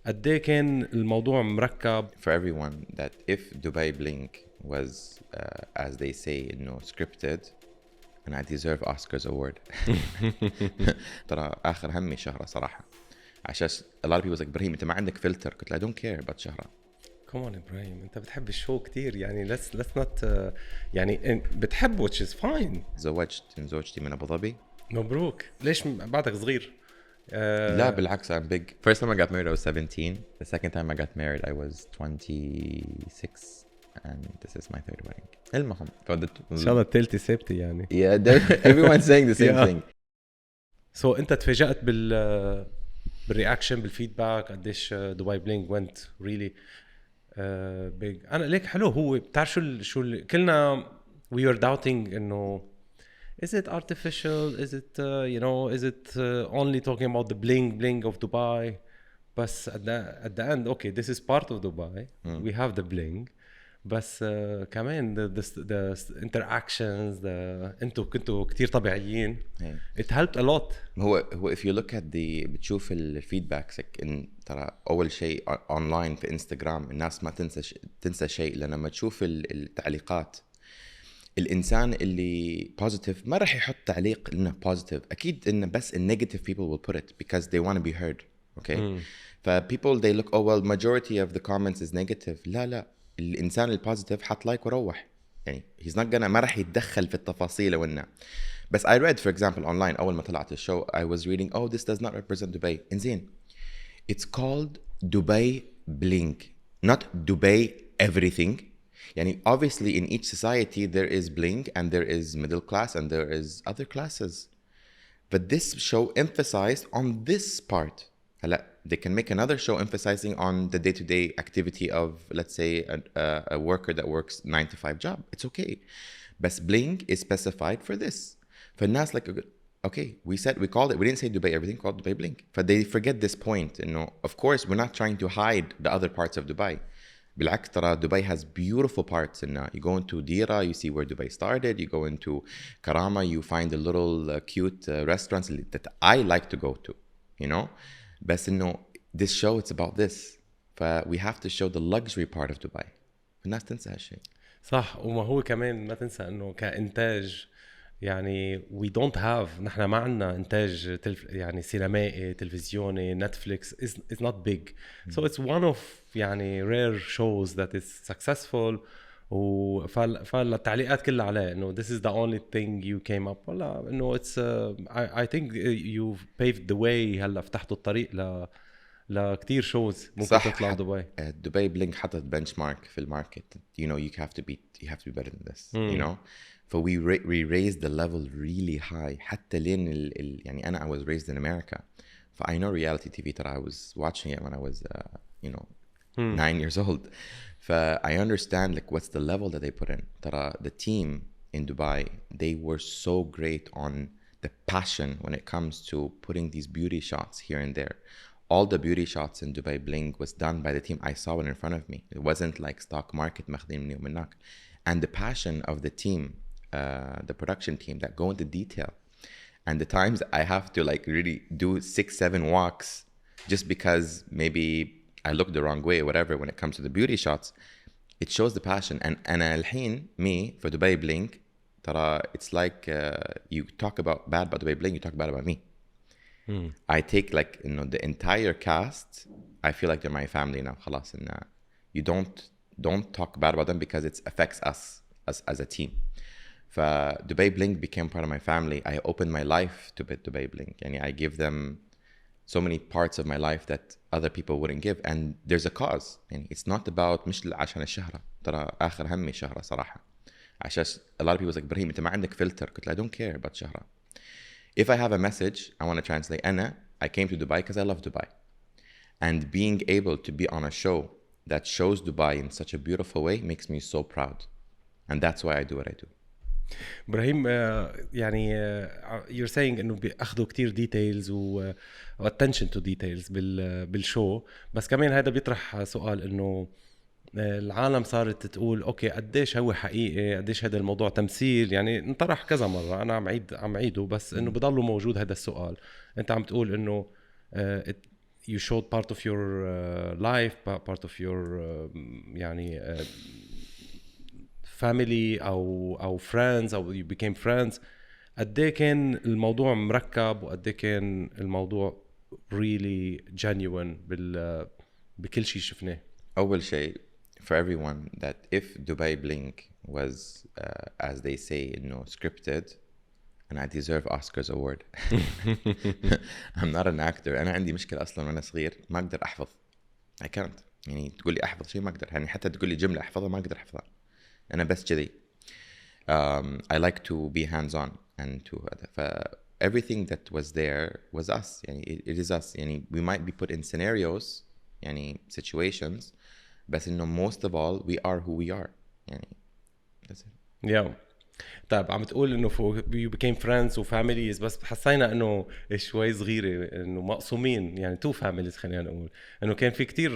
قد ايه كان الموضوع مركب. For everyone that if Dubai Bling was as they say scripted and I deserve Oscars award. ترى آخر همي شهرة صراحة. عشان a lot of people like إبراهيم أنت ما عندك فلتر. قلت له I don't care about شهرة. Come on إبراهيم أنت بتحب الشو كتير يعني let's not يعني بتحب which is fine. زوجتي من أبو ظبي. مبروك. ليش بعدك صغير؟ لا بالعكس I'm big. First time I got married I was 17. The second time I got married I was 26 and this is my third wedding. المهم إن شاء الله الثالثة ثابتة يعني. Yeah, everyone's saying the same thing. So أنت تفاجأت بالرياكشن بالفيدباك قديش دبي بلينج went really big. أنا ليك حلو هو بتعرف شو كلنا we were doubting إنه is it artificial, is it is it only talking about the bling of Dubai. بس at the end okay this is part of Dubai. We have the bling. بس كمان the interactions انتوا كنتوا كتير طبيعيين. It helped a lot. هو if you look at بتشوف الفيدباكس ان ترى اول شيء اونلاين في انستغرام الناس ما تنسى شيء لما تشوف التعليقات. الانسان اللي بوزيتيف ما راح يحط تعليق انه بوزيتيف. اكيد انه بس النيجاتيف people will put it because they want to be heard. Okay. people they look oh well majority of the comments is negative. لا الانسان البوزيتيف حط لايك وروح يعني he's not gonna ما راح يتدخل في التفاصيل وإنه بس I read for example online أول ما طلعت الشو I was reading oh this does not represent Dubai. إنزين it's called Dubai Bling not Dubai everything. يعني obviously in each society there is bling and there is middle class and there is other classes but this show emphasized on this part. هلا they can make another show emphasizing on the day-to-day activity of let's say a worker that works 9-to-5 job. It's okay. But bling is specified for this. فالناس like okay we called it we didn't say Dubai everything called Dubai Bling. But they forget this point of course we're not trying to hide the other parts of Dubai. بالعكس ترى Dubai has beautiful parts and you go into Dira you see where Dubai started. You go into Karama you find the little cute restaurants that I like to go to بس this show it's about this. we have to show the luxury part of Dubai. الناس تنسى هالشيء. صح. وما هو كمان ما تنسى انه كإنتاج يعني we don't have نحن ما عنا إنتاج يعني سينمائي تلفزيوني نتفليكس is not big. So it's one of يعني rare shows that is successful. فالتعليقات كلها عليه انه this is the only thing you came up ولا انه it's I think you've paved the way. هلا فتحتوا الطريق لكتير شوز ممكن تطلع دبي. دبي بلينج حطت benchmark في الماركت. you have to be better than this. we raised the level really high حتى لين يعني أنا I was raised in America. I know reality TV ترى I was watching it when I was 9 years old. I understand like what's the level that they put in. ترى the team in Dubai they were so great on the passion when it comes to putting these beauty shots here and there. All the beauty shots in Dubai Bling was done by the team. I saw it in front of me. It wasn't like stock market ماخذين مني ومنك. And the passion of the team, the production team that go into detail. And the times I have to like really do 6-7 walks just because maybe I look the wrong way or whatever when it comes to the beauty shots. It shows the passion. And الحين me for Dubai Bling ترى it's like you talk bad about Dubai Bling, you talk bad about me. I take like the entire cast. I feel like they're my family now. خلاص you don't talk bad about them because it affects us as a team. Dubai Bling became part of my family. I opened my life to Dubai Bling. يعني I give them so many parts of my life that other people wouldn't give. And there's a cause. يعني it's not about مش عشان الشهرة. ترى آخر همي شهرة صراحة. عشان a lot of people like إبراهيم أنت ما عندك فلتر. قلت له I don't care about شهرة. If I have a message I want to translate I came to Dubai because I love Dubai. And being able to be on a show that shows Dubai in such a beautiful way makes me so proud. And that's why I do what I do. إبراهيم يعني you're saying إنه بيأخذوا كتير details و attention to details بالشو. بس كمان هذا بيطرح سؤال إنه العالم صارت تقول أوكي قديش هو حقيقي قديش هذا الموضوع تمثيل. يعني انطرح كذا مرة أنا عم عيده بس إنه بضله موجود هذا السؤال. أنت عم تقول إنه you showed part of your life, part of your يعني family أو friends أو you became friends. قد ايه كان الموضوع مركب وقد ايه كان الموضوع really genuine بكل شيء شفناه. أول شيء for everyone that if Dubai Bling was as they say scripted and I deserve Oscars award. I'm not an actor. أنا عندي مشكلة أصلاً وأنا صغير ما أقدر أحفظ. I can't. يعني تقول لي أحفظ شيء ما أقدر. يعني حتى تقول لي جملة أحفظها ما أقدر أحفظها. أنا بس كذي. I like to be hands-on and to everything that was there was us. يعني it is us. يعني we might be put in scenarios يعني situations بس إنه most of all we are who we are. يعني that's it. Yeah. طيب عم تقول انه you became friends و families بس حسينا انه شوي صغيرة انه مقسومين يعني two families خلينا نقول انه كان في كتير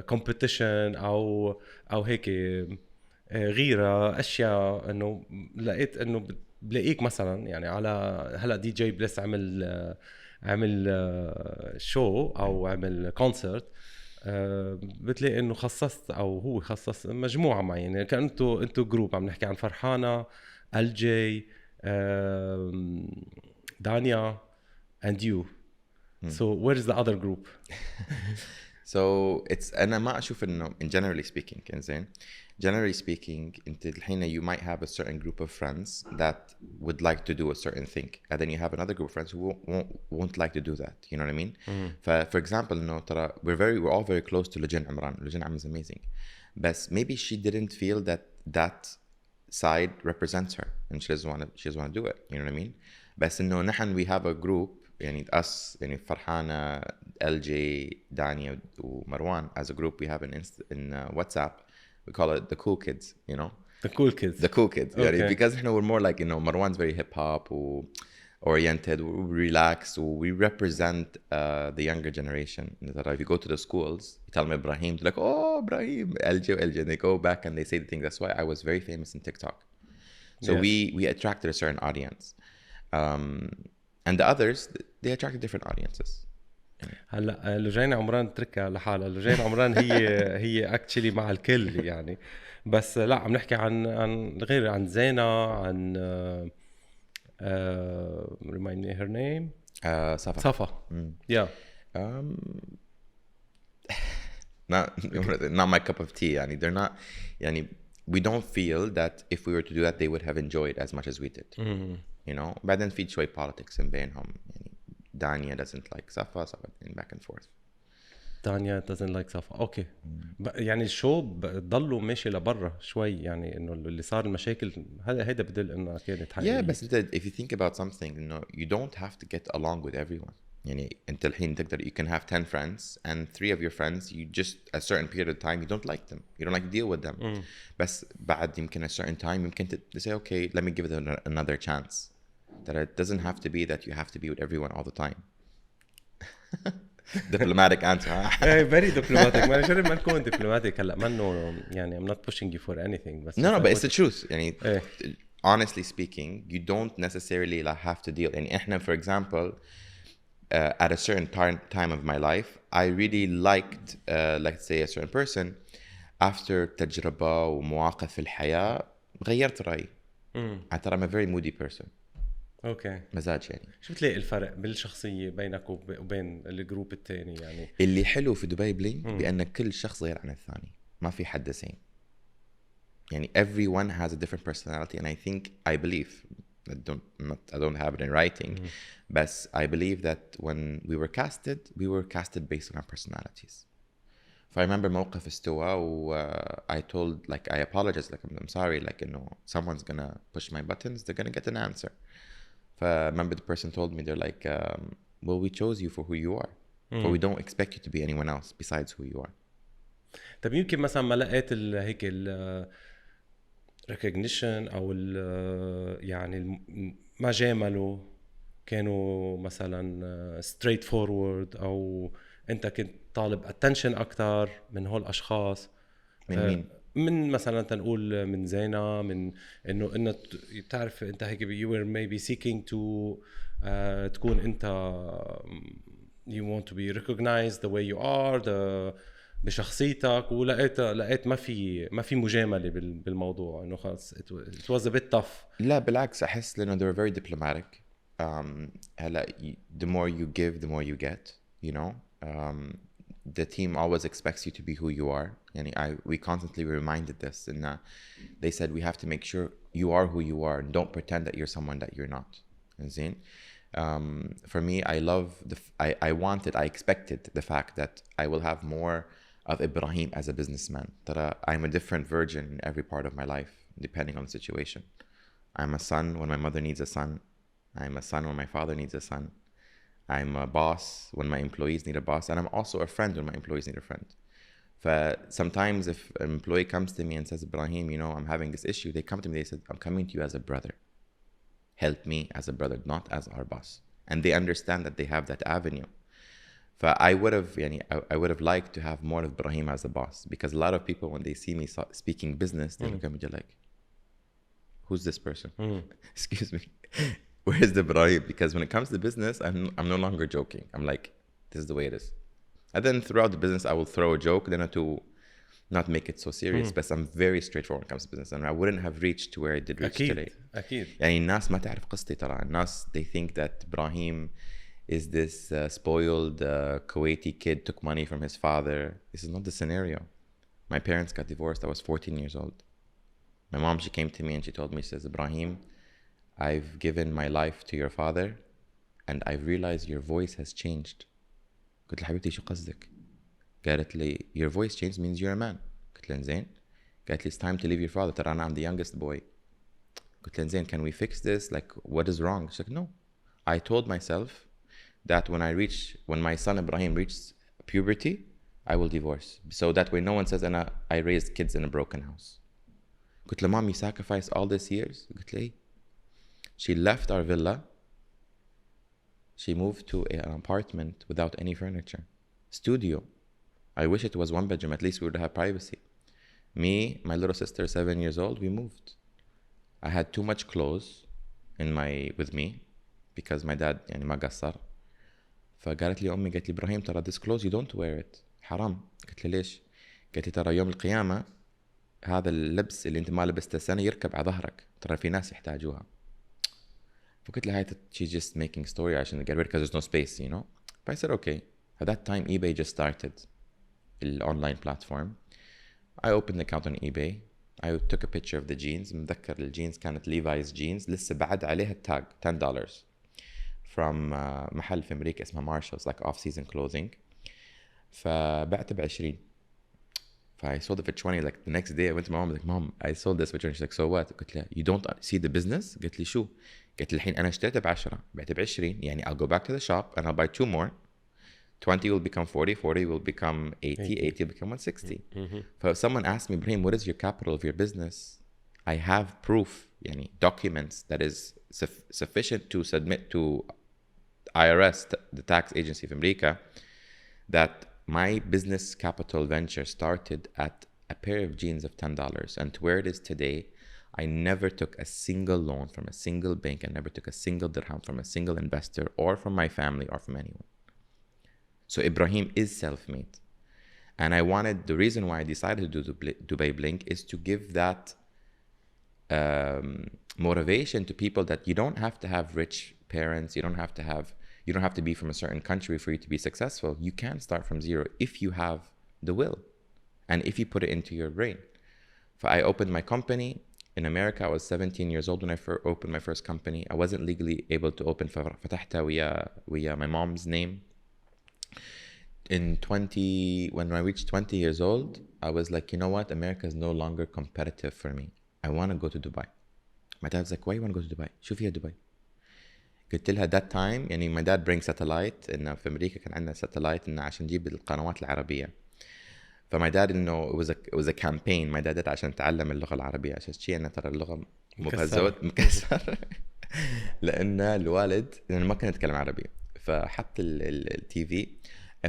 competition او هيك غيرة اشياء انه لقيت انه بلاقيك مثلا يعني على هلا دي جي بليس عمل شو او عمل كونسرت بتلاقي انه خصصت او هو خصص مجموعه معينه يعني كان انتوا جروب عم نحكي عن فرحانه الجي دانيا and you. So where is the other group? So it's أنا ما أشوف إنه in generally speaking إنزين generally speaking أنت الحين you might have a certain group of friends that would like to do a certain thing and then you have another group of friends who won't like to do that, you know what I mean? For example إنه ترى we're all very close to لجين عمران. لجين عمران is amazing but maybe she didn't feel that side represents her and she doesn't want to do it, you know what I mean? بس إنه نحن we have a group يعني us يعني فرحانة LJ دانيا ومروان as a group we have in WhatsApp we call it the cool kids, you know, the cool kids okay. يعني because we're more like Marwan's very hip hop oriented, we relax, we represent the younger generation. That if you go to the schools you tell them Ebraheem, they're like oh Ebraheem LJ and they go back and they say the things. That's why I was very famous in TikTok. So yes. we attracted a certain audience. And the others they attracted different audiences. هلا لجين عمران تركها لحالها. لجين عمران هي actually مع الكل يعني بس لا عم نحكي عن غير عن زينة عن remind me her name Safa. Yeah. Not my cup of tea يعني they're not يعني we don't feel that if we were to do that they would have enjoyed as much as we did. You know بعدين في شوي politics بينهم يعني Danya doesn't like Safa and back and forth. Danya doesn't like Safa. Okay. يعني الشو ضلوا ماشي لبرا شوي يعني انه اللي صار المشاكل هذا بدل انه كانت حقيقية. Yeah, but if you think about something you don't have to get along with everyone. يعني انت الحين تقدر you can have 10 friends and 3 of your friends you just a certain period of time you don't like them. You don't like to deal with them. بس بعد يمكن a certain time يمكن to say okay let me give it another chance. That it doesn't have to be that you have to be with everyone all the time. Diplomatic answer. Very diplomatic. ما نجرب ما نكون diplomatic هلا منه يعني I'm not pushing you for anything. بس no but it's the truth. يعني honestly speaking you don't necessarily have to deal. يعني إحنا for example at a certain time of my life I really liked let's say a certain person after تجربة ومواقف في الحياة غيرت رأيي. ترى I'm a very moody person. اوكي مزاج يعني. شو بتلاقي الفرق بالشخصيه بينك وبين الجروب الثاني يعني؟ اللي حلو في دبي بلينج بان كل شخص غير عن الثاني ما في حد same يعني everyone has a different personality and I think I believe I don't have it in writing but I believe that when we were casted based on our personalities. I remember موقف استوى I told like I apologized like I'm sorry like someone's gonna push my buttons they're gonna get an answer. I remember the person told me they're like well we chose you for who you are but we don't expect you to be anyone else besides who you are. طب يمكن مثلا ما لقيت هيك ال recognition او يعني ما جاملوا كانوا مثلا straight forward او انت كنت طالب attention اكتر من هول الاشخاص. من مين؟ من مثلا تنقول من زينة من انه بتعرف انت هيك you were maybe seeking to تكون انت you want to be recognized the way you are بشخصيتك. لقيت ما في مجاملة بالموضوع انه خلص it was a bit tough. لا بالعكس احس لانه they're very diplomatic. هلا the more you give the more you get, you know. The team always expects you to be who you are. يعني we constantly reminded this, and they said we have to make sure you are who you are and don't pretend that you're someone that you're not. زين. For me, I expected the fact that I will have more of Ebraheem as a businessman. That I'm a different version in every part of my life, depending on the situation. I'm a son when my mother needs a son. I'm a son when my father needs a son. I'm a boss when my employees need a boss. And I'm also a friend when my employees need a friend. Sometimes if an employee comes to me and says, Ebraheem, you know, I'm having this issue, they come to me, they said, I'm coming to you as a brother. Help me as a brother, not as our boss. And they understand that they have that avenue. I would have liked to have more of Ebraheem as a boss, because a lot of people, when they see me speaking business, they look at me like, who's this person? Excuse me. Where's the Ebraheem? Because when it comes to business, I'm no longer joking. I'm like, this is the way it is. And then throughout the business, I will throw a joke, then to not make it so serious. But I'm very straightforward when it comes to business, and I wouldn't have reached to where I did reach today. أكيد. يعني الناس ما تعرف قصتي ترى. الناس they think that Ebraheem is this spoiled Kuwaiti kid, took money from his father. This is not the scenario. My parents got divorced. I was 14 years old. My mom, she came to me and she told me, she says, Ebraheem, I've given my life to your father and I've realized your voice has changed. قلت لها حبيبتي شو قصدك؟ قالت لي your voice changed means you're a man. قلت لها زين. قالت لي it's time to leave your father. ترى أنا I'm the youngest boy. قلت لها زين, can we fix this? Like, what is wrong? She's like, no. I told myself that when my son Ebraheem reaches puberty, I will divorce. So that way no one says I raised kids in a broken house. قلت لها mom, you sacrificed all these years? قلت لها She left our villa. She moved to an apartment without any furniture. Studio. I wish it was one bedroom. At least we would have privacy. Me, my little sister, 7 years old, we moved. I had too much clothes with me because my dad يعني ما قصر. فقالت لي أمي, قالت لي إبراهيم ترى this clothes you don't wear it. حرام. قلت لي ليش؟ قالت لي ترى يوم القيامة هذا اللبس اللي أنت ما لبسته سنة يركب على ظهرك. ترى في ناس يحتاجوها. فقلت لها she's just making story عشان get rid because there's no space, you know. But I said okay. At that time eBay just started, the online platform. I opened an account on eBay. I took a picture of the jeans. متذكر الجينز كانت Levi's jeans لسه بعد عليها التاج $10 from محل في أمريكا اسمه Marshalls, like off season clothing. فبعته ب20. I sold it for 20. Like the next day I went to my mom, like, Mom, I sold this for 20. She's like, so what? قلت لها you don't see the business? قلت لي شو؟ قلت لي الحين أنا اشتريته ب10 بعته ب20. يعني I'll go back to the shop and I'll buy 2 more. 20 will become 40, 40 will become 80, 80 will become 160. So if someone asked me, Ibrahim, what is your capital of your business? I have proof, يعني documents that is sufficient to submit to IRS, the tax agency of America, that my business capital venture started at a pair of jeans of $10, and to where it is today, I never took a single loan from a single bank. I never took a single dirham from a single investor or from my family or from anyone. So Ebraheem is self-made. And the reason why I decided to do Dubai Bling is to give that motivation to people that you don't have to have rich parents. You don't have to be from a certain country for you to be successful. You can start from zero if you have the will and if you put it into your brain. I opened my company in America. I was 17 years old when I opened my first company. I wasn't legally able to open. فتحتها ويا my mom's name. When I reached 20 years old, I was like, you know what? America is no longer competitive for me. I want to go to Dubai. My dad was like, why you want to go to Dubai? شو فيها دبي؟ قلت لها that time يعني my dad brings satellite إنه في أمريكا كان عندنا satellite إنه عشان نجيب القنوات العربية. فماي داد إنه it was a campaign. my dad عشان تعلم اللغة العربية عشان شيء أنا ترى اللغة مكسر لأن الوالد لأنه ما كان يتكلم عربي. فحط التي في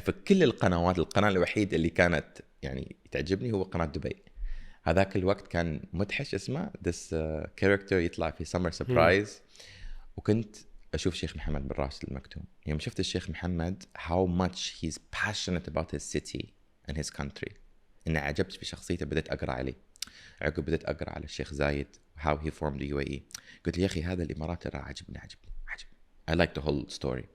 فكل القناة الوحيد اللي كانت يعني تعجبني هو قناة دبي. هذاك الوقت كان مدحش اسمه this character يطلع في summer surprise. وكنت اشوف شيخ محمد بن راشد المكتوم. يوم شفت الشيخ محمد how much he's passionate about his city and his country، اني عجبت بشخصيته. بدأت اقرا عليه، عقب بدأت اقرا على الشيخ زايد how he formed the UAE. قلت لي يا اخي هذا الامارات ترى عجبني I like the whole story.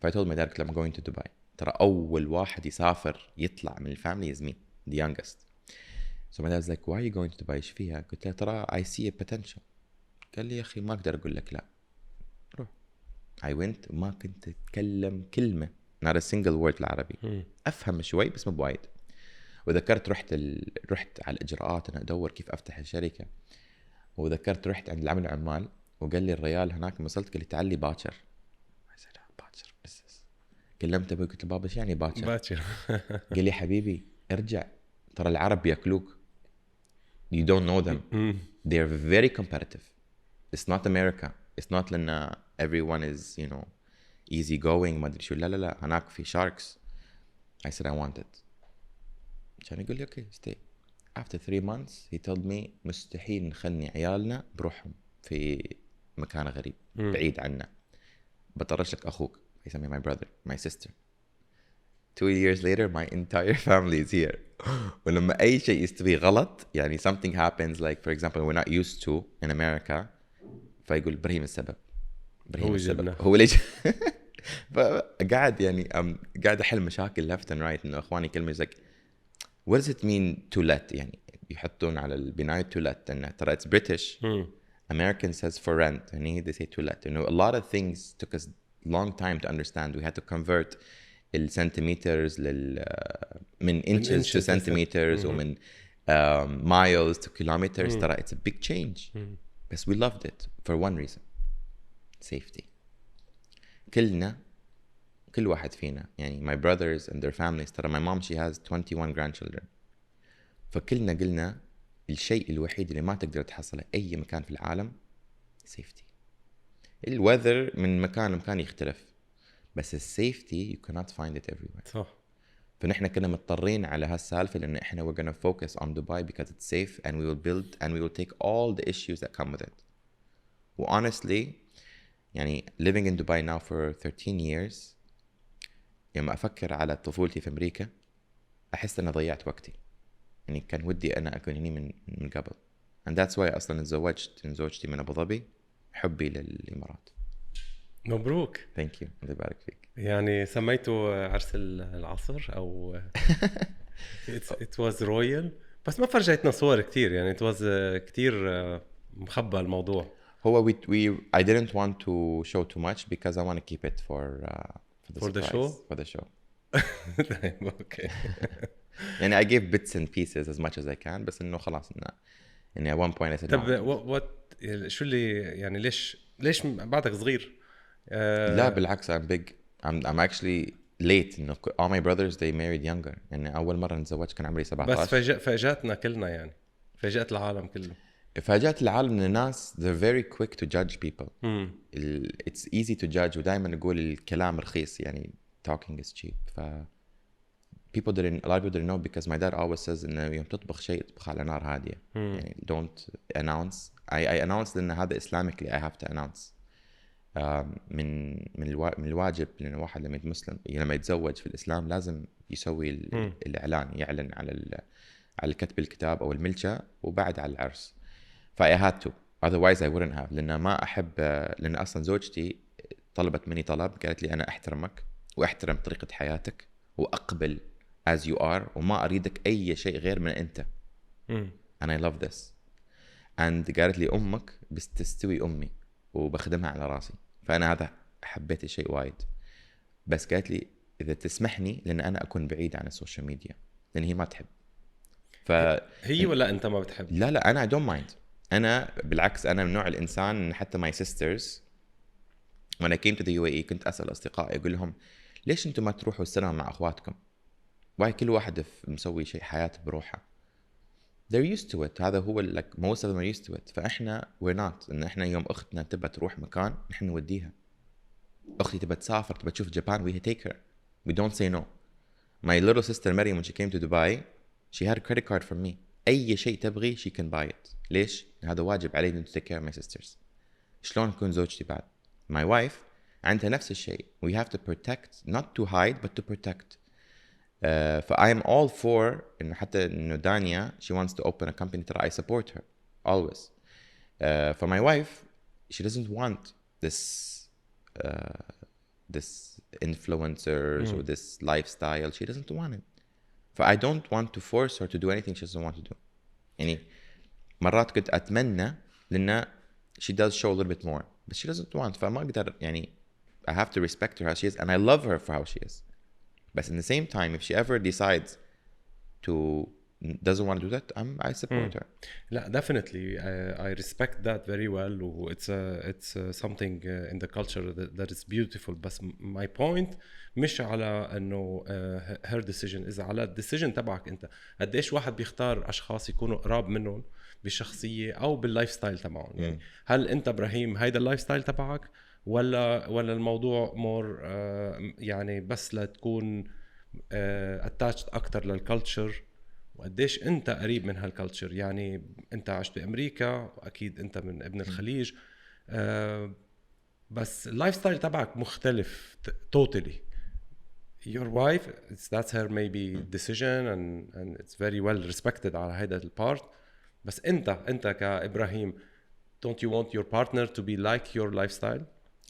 I told my dad I'm going to Dubai. ترى اول واحد يسافر يطلع من الفاميلي is me, the youngest. So my dad was like why are you going to Dubai؟ ايش فيها؟ قلت له ترى I see a potential. قال لي يا اخي ما اقدر اقول لك لا، روح. I went وما كنت اتكلم كلمه not a single word العربي. افهم شوي بس مو بوايد. وذكرت رحت على الاجراءات انا ادور كيف افتح الشركه. وذكرت رحت عند العمل العمال وقال لي الريال هناك وصلت قال لي تعال لي باكر. باكر بس كلمت ابوي قلت له بابا ايش يعني باكر؟ قال لي حبيبي ارجع، ترى العرب بياكلوك. You don't know them. They're very competitive. It's not America. It's not لأن everyone is you know easy going ما أدري شو. لا هناك في sharks. I said I want it. كان يقول لي okay stay. After 3 months he told me مستحيل نخلي عيالنا بروحهم في مكان غريب بعيد عنا، بطرش لك أخوك. يسمي my brother my sister. 2 years later my entire family is here. ولما أي شيء يستوي غلط يعني something happens like for example we're not used to in America، فيقول إبراهيم السبب. إبراهيم السبب هو ليش. فقاعد يعني قاعد أحل مشاكل left and right. إنه إخواني كلمة like what does it mean to let، يعني يحطون على البناية to let إنه ترى it's British. American says for rent and they say to let. You know a lot of things took us long time to understand. We had to convert السنتيمترز من inches to centimeters ومن miles to kilometers. ترى it's a big change. بس we loved it for one reason: safety. كل واحد فينا يعني my brothers and their families. ترى my mom she has 21 grandchildren. فكلنا قلنا الشيء الوحيد اللي ما تقدر تحصله أي مكان في العالم safety. الweather من مكان لمكان يختلف بس السيفتي you cannot find it everywhere. صح. فنحن كنا مضطرين على هالسالفة لأن إحنا we're gonna focus on Dubai because it's safe and we will build and we will take all the issues that come with it. honestly يعني living in Dubai now for 13 years لما أفكر على طفولتي في أمريكا أحس أن ضيعت وقتي. يعني كان ودي أنا أكون هنا من قبل. and that's why أصلا تزوجت من زوجتي من أبو ظبي، حبي للإمارات. مبروك. thank you الله يبارك فيك. يعني سميته عرس العصر أو it was royal. بس ما فرجيتنا صور كتير يعني it was كتير مخبى الموضوع. هو I didn't want to show too much because I want to keep it for the show. For the show. okay. يعني I gave bits and pieces as much as I can بس إنه خلاص إنه at one point I said طب شو اللي يعني ليش بعدك صغير؟ لا بالعكس I'm big. I'm actually late. إنه all my brothers they married younger. يعني أول مرة نتزوج كان عمري 17. بس فاجأتنا كلنا يعني فاجأت العالم كله. فاجأت العالم إن الناس they're very quick to judge people. It's easy to judge ودائما نقول الكلام رخيص يعني talking is cheap. a lot of people didn't know because my dad always says إنه يوم تطبخ شيء تطبخ على نار هادية. يعني don't announce. I announce لأن هذا Islamically I have to announce. من الواجب لأن واحد لما يتزوج في الإسلام لازم يسوي الإعلان، يعلن على كتب الكتاب أو الملشة وبعد على العرس. I had to otherwise I wouldn't have. لأن ما أحب لأن أصلا زوجتي طلبت مني طلب قالت لي أنا أحترمك وأحترم طريقة حياتك وأقبل as you are وما أريدك أي شيء غير من أنت. and I love this. and قالت لي أمك بس تستوي أمي وبخدمها على راسي. فأنا هذا حبيت الشيء وايد. بس قالت لي إذا تسمحني لأن أنا أكون بعيد عن السوشيال ميديا لأن هي ما تحب. هي ولا أنت ما بتحب؟ لا أنا I don't mind. أنا بالعكس أنا من نوع الإنسان حتى my sisters when I came to the UAE كنت أسأل أصدقائي أقول لهم ليش أنتم ما تروحوا السينما مع أخواتكم؟ واي كل واحد مسوي شيء حياته بروحه. they're used to it. هذا هو like most of them are used to it. فإحنا we're not. إن إحنا يوم أختنا تبى تروح مكان نحن نوديها. أختي تبى تسافر تبى تشوف جابان we take her. we don't say no. my little sister Maryam when she came to Dubai she had a credit card from me. أي شيء تبغي she can buy it. ليش؟ هذا واجب علي to take care of my sisters. شلون تكون زوجتي بعد؟ my wife أنت نفس الشيء. we have to protect, not to hide but to protect. I am all for إنه حتى إنه دانيا she wants to open a company ترى I support her always. For my wife, she doesn't want this influencers or this lifestyle. She doesn't want it. I don't want to force her to do anything she doesn't want to do. يعني مرات كنت أتمنى لأن she does show a little bit more, but she doesn't want. فما أقدر يعني I have to respect her how she is, and I love her for how she is. But in the same time, if she ever decides to doesn't want to do that, I support her. لا definitely I respect that very well. It's something in the culture that is beautiful. بس my point مش على انه her decision، إذا على decision تبعك انت. قديش واحد بيختار اشخاص يكونوا قراب منهم بالشخصية او باللايف ستايل تبعهم. يعني هل انت ابراهيم هيدا اللايف ستايل تبعك ولا الموضوع مور يعني بس لتكون attached اكتر للكالتشر، وقديش انت قريب من هالكالتشر؟ يعني انت عشت بامريكا، اكيد انت من ابن الخليج، بس اللايف ستايل تبعك مختلف totally. Your wife, that's her maybe decision and it's very well respected على هيدا البارت. بس انت كإبراهيم don't you want your partner to be like your lifestyle؟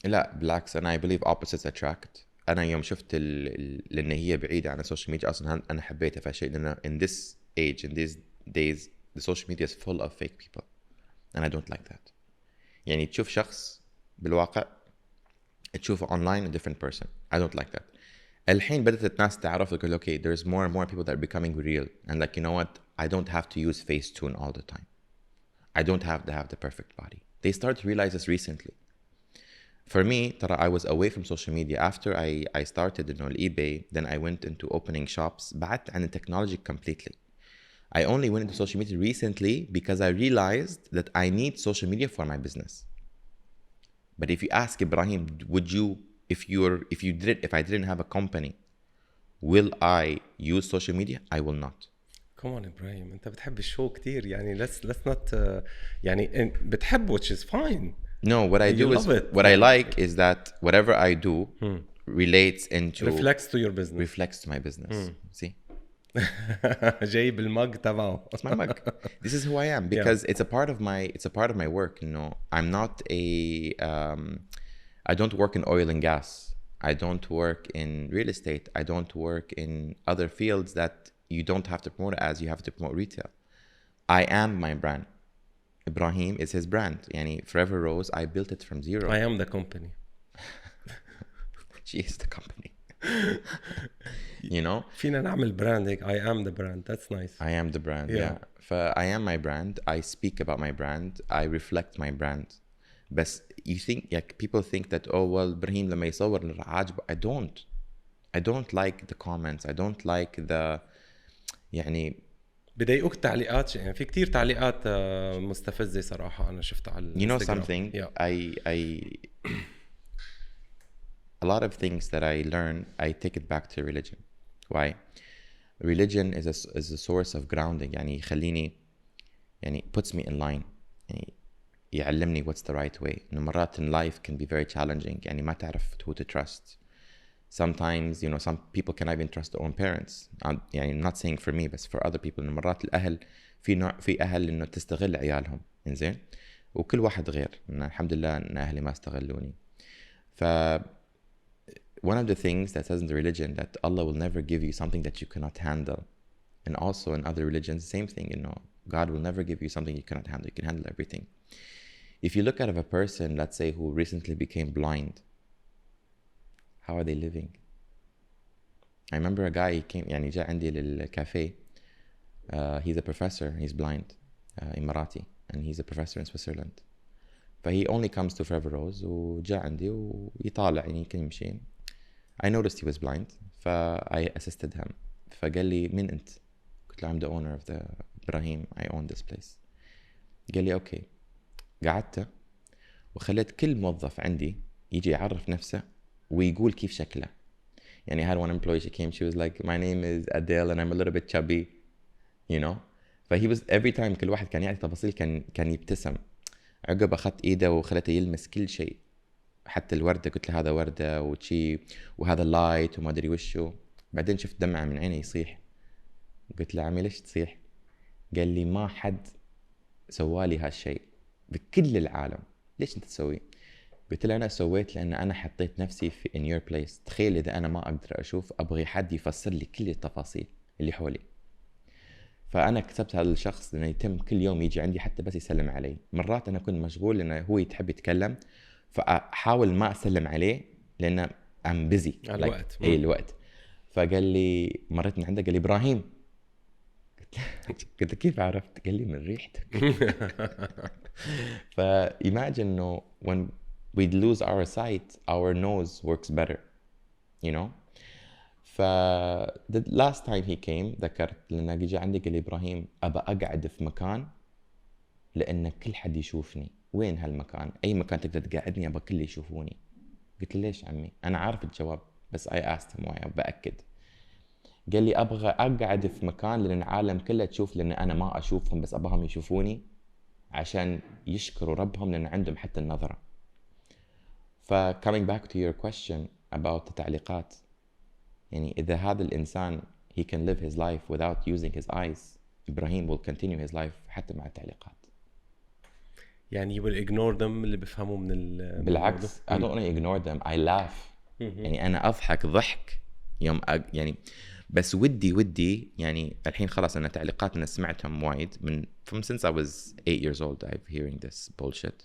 لا بالعكس، أنا I believe opposites attract. أنا يوم شفت لأن هي بعيدة عن السوشيال ميديا أصلا أنا حبيتها فشيء، لأن in this age, in these days, the social media is full of fake people and I don't like that. يعني تشوف شخص بالواقع تشوفه online a different person. I don't like that. الحين بدأت الناس تعرف يقول okay, there's more and more people that are becoming real, and like you know what, I don't have to use Facetune all the time. I don't have to have the perfect body. They started to realize this recently. For me, I was away from social media after I started on eBay. Then I went into opening shops. بعدت عن technology completely. I only went into social media recently because I realized that I need social media for my business. But if you ask Ibrahim, would you, if I didn't have a company, will I use social media? I will not. Come on إبراهيم، أنت بتحب الشو كتير يعني. let's not يعني بتحب which is fine. No, what I do is what I like is that whatever I do relates into reflects to your business. Reflects to my business. See? جايب المج تبعه. It's my mug. This is who I am because it's a part of my work. You know, I'm not I don't work in oil and gas. I don't work in real estate. I don't work in other fields that you don't have to promote as you have to promote retail. I am my brand. Ebraheem is his brand. Yani Forever Rose, I built it from zero. I am the company. She is the company. You know? فينا نعمل branding. I am the brand. That's nice. I am the brand. Yeah. I am my brand. I speak about my brand. I reflect my brand. But you think, like, people think that, oh, well, Ibrahim لما يصور عاجبه. I don't like the comments. I don't like the يعني بضايقوك التعليقات؟ يعني في كتير تعليقات مستفزة صراحة أنا شفتها على You know something? A lot of things that I learn, I take it back to religion. Why? Religion is a source of grounding. يعني يخليني يعني puts me in line. يعني يعلمني what's the right way. إنه مرات in life can be very challenging. يعني ما تعرف who to trust. Sometimes, you know, some people can even trust their own parents. يعني not saying for me, but for other people. إنه مرات الأهل في أهل إنه تستغل عيالهم. إنزين. وكل واحد غير. إنه الحمد لله إن أهلي ما استغلوني. One of the things that says in the religion that Allah will never give you something that you cannot handle. And also in other religions, same thing, you know, God will never give you something you cannot handle. You can handle everything. If you look at a person, let's say, who recently became blind, how are they living? I remember a guy, he came, يعني جاء عندي للكافيه. He's a professor, he's blind, Emirati, and he's a professor in Switzerland. فهي only comes to Forever Rose وجاء عندي ويطالع يعني يمكن يمشي. I noticed he was blind, I assisted him. فقال لي مين أنت؟ قلت له I'm the owner of the Ibrahim, I own this place. قال لي أوكي. قعدت وخليت كل موظف عندي يجي يعرف نفسه ويقول كيف شكله. يعني I had one employee, she came, she was like, my name is Adele and I'm a little bit chubby, you know. فهي was every time كل واحد كان يعطي تفاصيل كان يبتسم. عقب أخذت إيده وخلته يلمس كل شيء. حتى الوردة قلت له هذا وردة وشي وهذا لايت وما أدري وشو. بعدين شفت دمعة من عيني يصيح. قلت له عمي ليش تصيح؟ قال لي ما حد سوالي هالشيء بكل العالم، ليش أنت تسوي؟ قلت له أنا سويت لأن أنا حطيت نفسي في in your place. تخيل إذا أنا ما أقدر أشوف أبغي حد يفسر لي كل التفاصيل اللي حولي. فأنا كسبت هذا الشخص لأنه يتم كل يوم يجي عندي حتى بس يسلم علي. مرات أنا كنت مشغول لأنه هو يتحب يتكلم فأحاول ما أسلم عليه لأنه I'm busy الوقت. أي الوقت. فقال لي مريت من عنده قال لي إبراهيم. قلت كيف عرفت؟ قال لي من ريحتك. فimagine إنه when we lose our sight our nose works better, you know. the last time he came ذكرت لأنه جي عندي قال لي إبراهيم أبى أقعد في مكان لأن كل حد يشوفني. وين هالمكان؟ أي مكان تقدر تقعدني أبى كل يشوفوني. قلت له ليش عمي؟ أنا عارف الجواب بس I asked him why. بأكد. قال لي أبغى أقعد في مكان لأن العالم كله تشوف لأن أنا ما أشوفهم بس أبغاهم يشوفوني عشان يشكروا ربهم لأن عندهم حتى النظرة. coming back to your question about التعليقات، يعني إذا هذا الإنسان he can live his life without using his eyes, إبراهيم will continue his life حتى مع التعليقات. يعني you will ignore them اللي بيفهموا من بالعكس I don't only ignore them, I laugh. يعني أنا أضحك ضحك يوم يعني بس ودي يعني الحين خلاص أنا تعليقات أنا سمعتهم وايد من from since I was 8 years old I've hearing this bullshit.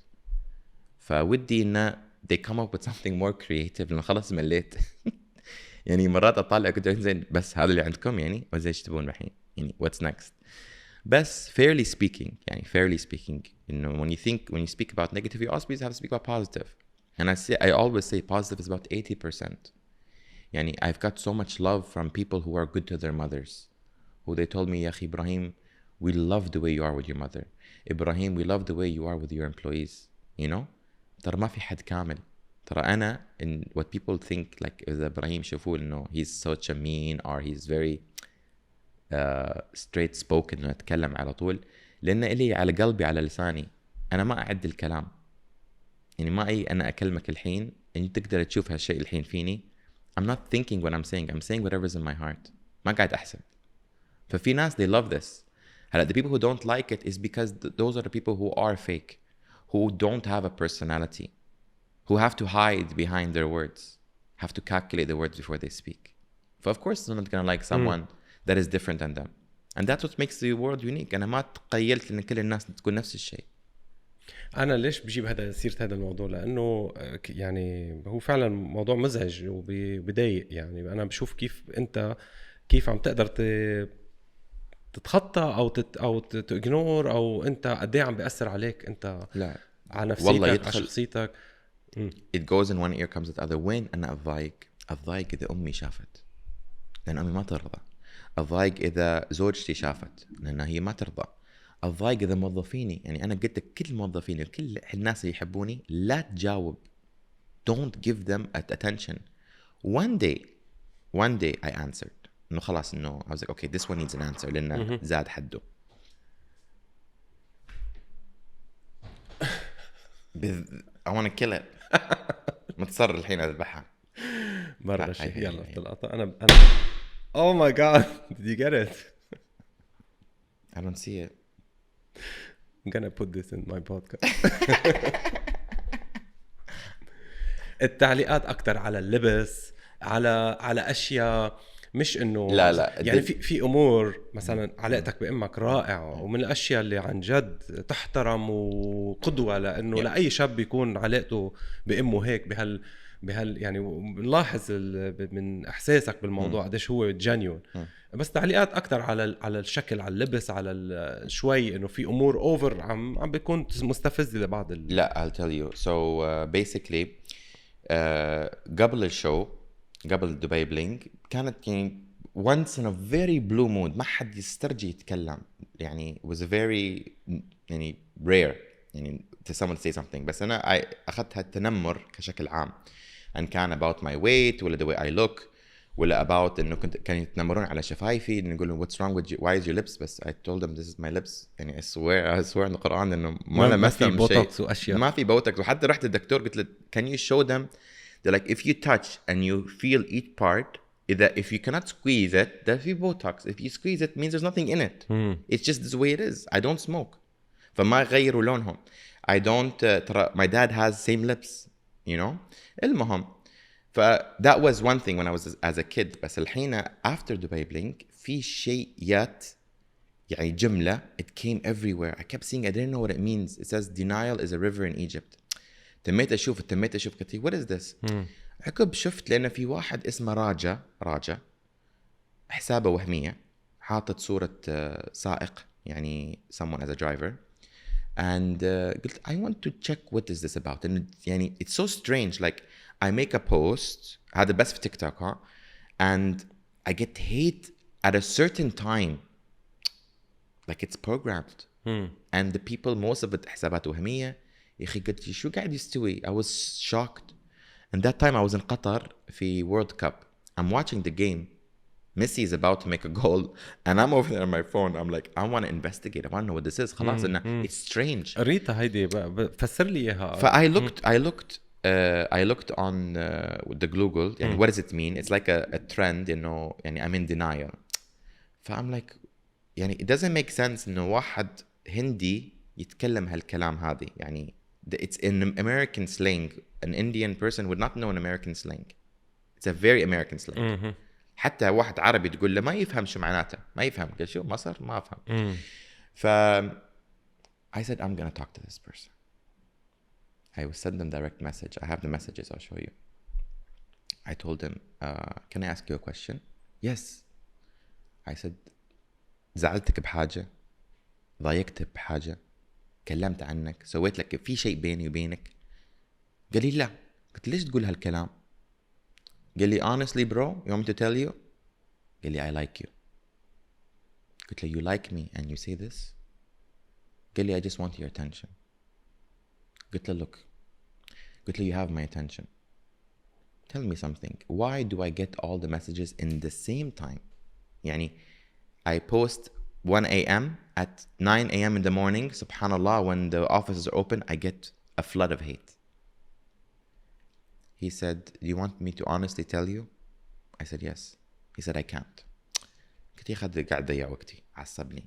فودي إنه they come up with something more creative لأنه خلاص مليت. يعني مرات أطالع كنت زين بس هذا اللي عندكم يعني وزي إيش تبون الحين يعني what's next. بس fairly speaking إنه when you speak about negative you also have to speak about positive. And I always say positive is about 80%. يعني I've got so much love from people who are good to their mothers who they told me يا أخي إبراهيم we love the way you are with your mother. إبراهيم we love the way you are with your employees. You know ترى ما في حد كامل. ترى أنا in what people think like إذا إبراهيم يشوفوه إنه he's such a mean or he's very straight spoken إنه أتكلم على طول لأن إلي على قلبي على لساني. أنا ما أعد الكلام يعني ما أنا أكلمك الحين أنت تقدر تشوف هالشيء الحين فيني. I'm not thinking what I'm saying whatever's in my heart. ما قاعد أحسب. ففي ناس they love this. هلا the people who don't like it is because those are the people who are fake, who don't have a personality, who have to hide behind their words, have to calculate the words before they speak. Of course they're not gonna like someone that is different than them. And that's what makes the world unique. أنا ما تقيلت إن كل الناس تكون نفس الشيء. أنا ليش بجيب سيرة هذا الموضوع لأنه يعني هو فعلا موضوع مزعج وبضايق. يعني أنا بشوف كيف عم تقدر تتخطى أو تإجنور أو أنت قد إيه عم بيأثر عليك أنت لا على نفسيتك على شخصيتك. It goes in one ear comes out the other. وين أنا أضايق إذا أمي شافت لأن أمي ما ترضى. أضايق إذا زوجتي شافت لأنها هي ما ترضى. الضايق إذا موظفيني يعني أنا قلت لك كل موظفيني وكل الناس اللي يحبوني لا تجاوب. Don't give them attention. One day I answered إنه خلاص إنه I was like okay this one needs an answer لأنه زاد حده. I want to kill it. متصر الحين أذبحها. مرة شيء يلا طلعت أنا Oh my god did you get it? I don't see it. I'm gonna put this in my podcast. التعليقات أكتر على اللبس على أشياء مش إنه لا يعني في أمور مثلا علاقتك بأمك رائعة ومن الأشياء اللي عن جد تحترم وقدوة لأنه لأي شاب يكون علاقته بأمه هيك بهال يعني بنلاحظ من إحساسك بالموضوع قديش هو جينيون. بس تعليقات أكتر على الشكل على اللبس على شوي إنه في أمور أوفر عم بيكون مستفز لبعض لا I'll tell you. So basically قبل الشو قبل دبي بلينج كانت يعني once in a very blue mood ما حد يسترجي يتكلم يعني was a very يعني rare يعني to someone say something. بس أنا أخذتها التنمر كشكل عام and كان about my weight ولا the way I look ولا about انه كانوا يتنمرون على شفايفي نقول لهم what's wrong with you, why is your lips, بس I told them this is my lips يعني I swear in القرآن انه ما في بوتوكس واشياء ما في بوتوكس. وحتى رحت الدكتور قلت له can you show them, they're like if you touch and you feel each part if you cannot squeeze it there في بوتوكس, if you squeeze it means there's nothing in it. It's just the way it is. I don't smoke. فما يغيروا لونهم. I don't my dad has same lips, you know. المهم that was one thing when I was as a kid. بس الحين after Dubai Bling في شيء يعني جملة it came everywhere. I kept seeing, I didn't know what it means. It says denial is a river in Egypt. تميت أشوف قلت what is this. عقب شفت لأن في واحد اسمه راجا حسابه وهمية حاطت صورة سائق يعني someone as a driver and قلت I want to check what is this about. and يعني it's so strange, like I make a post هذا بس في تيك توك and I get hate at a certain time like it's programmed. and the people most of it حسابات وهمية. يا أخي قلت شو قاعد يستوي. I was shocked. and that time I was in Qatar في World Cup. I'm watching the game. Messi is about to make a goal and I'm over there on my phone. I'm like I want to investigate. I want to know what this is. خلاص إنه it's strange. ريتا هيدي فسر لي إياها. I looked on the Google يعني what does it mean. It's like a trend إنه يعني I'm in denial. فأم like يعني it doesn't make sense إنه واحد هندي يتكلم هالكلام هذه يعني it's in American slang. An Indian person would not know an American slang. It's a very American slang. حتى واحد عربي تقول له ما يفهم شو معناته. ما يفهم. قال شو مصر ما أفهم. I said I'm gonna talk to this person. I will send them direct message. I have the messages. I'll show you. I told him can I ask you a question? Yes. I said زعلتك بحاجة, ضايقت بحاجة, كلمت عنك, سويت لك في شيء بيني وبينك. قال لي لا. قلت ليش تقول هالكلام؟ قال لي honestly bro, you want me to tell you? قال لي I like you. قلت له you like me and you say this? قال لي I just want your attention. قلت له look, قلت له you have my attention. Tell me something. Why do I get all the messages in the same time? يعني I post 1 a.m. at 9 a.m. in the morning. Subhanallah, when the offices are open, I get a flood of hate. He said, do you want me to honestly tell you? I said, yes. He said, I can't. قلت يا أخي قاعد ضيع وقتي. عصبني.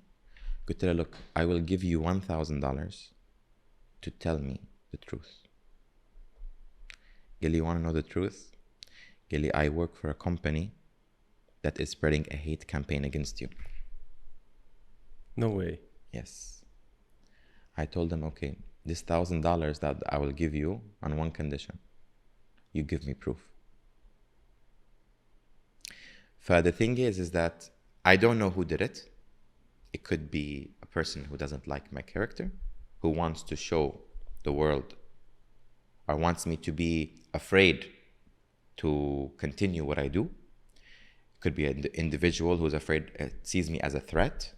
قلت له, look, I will give you $1,000 to tell me the truth. قال لي, you want to know the truth? قال لي, I work for a company that is spreading a hate campaign against you. No way. Yes. I told them, okay, this $1,000 that I will give you on one condition. You give me proof. The thing is that I don't know who did it. It could be a person who doesn't like my character, who wants to show the world or wants me to be afraid to continue what I do. Could be an individual who's afraid, sees me as a threat.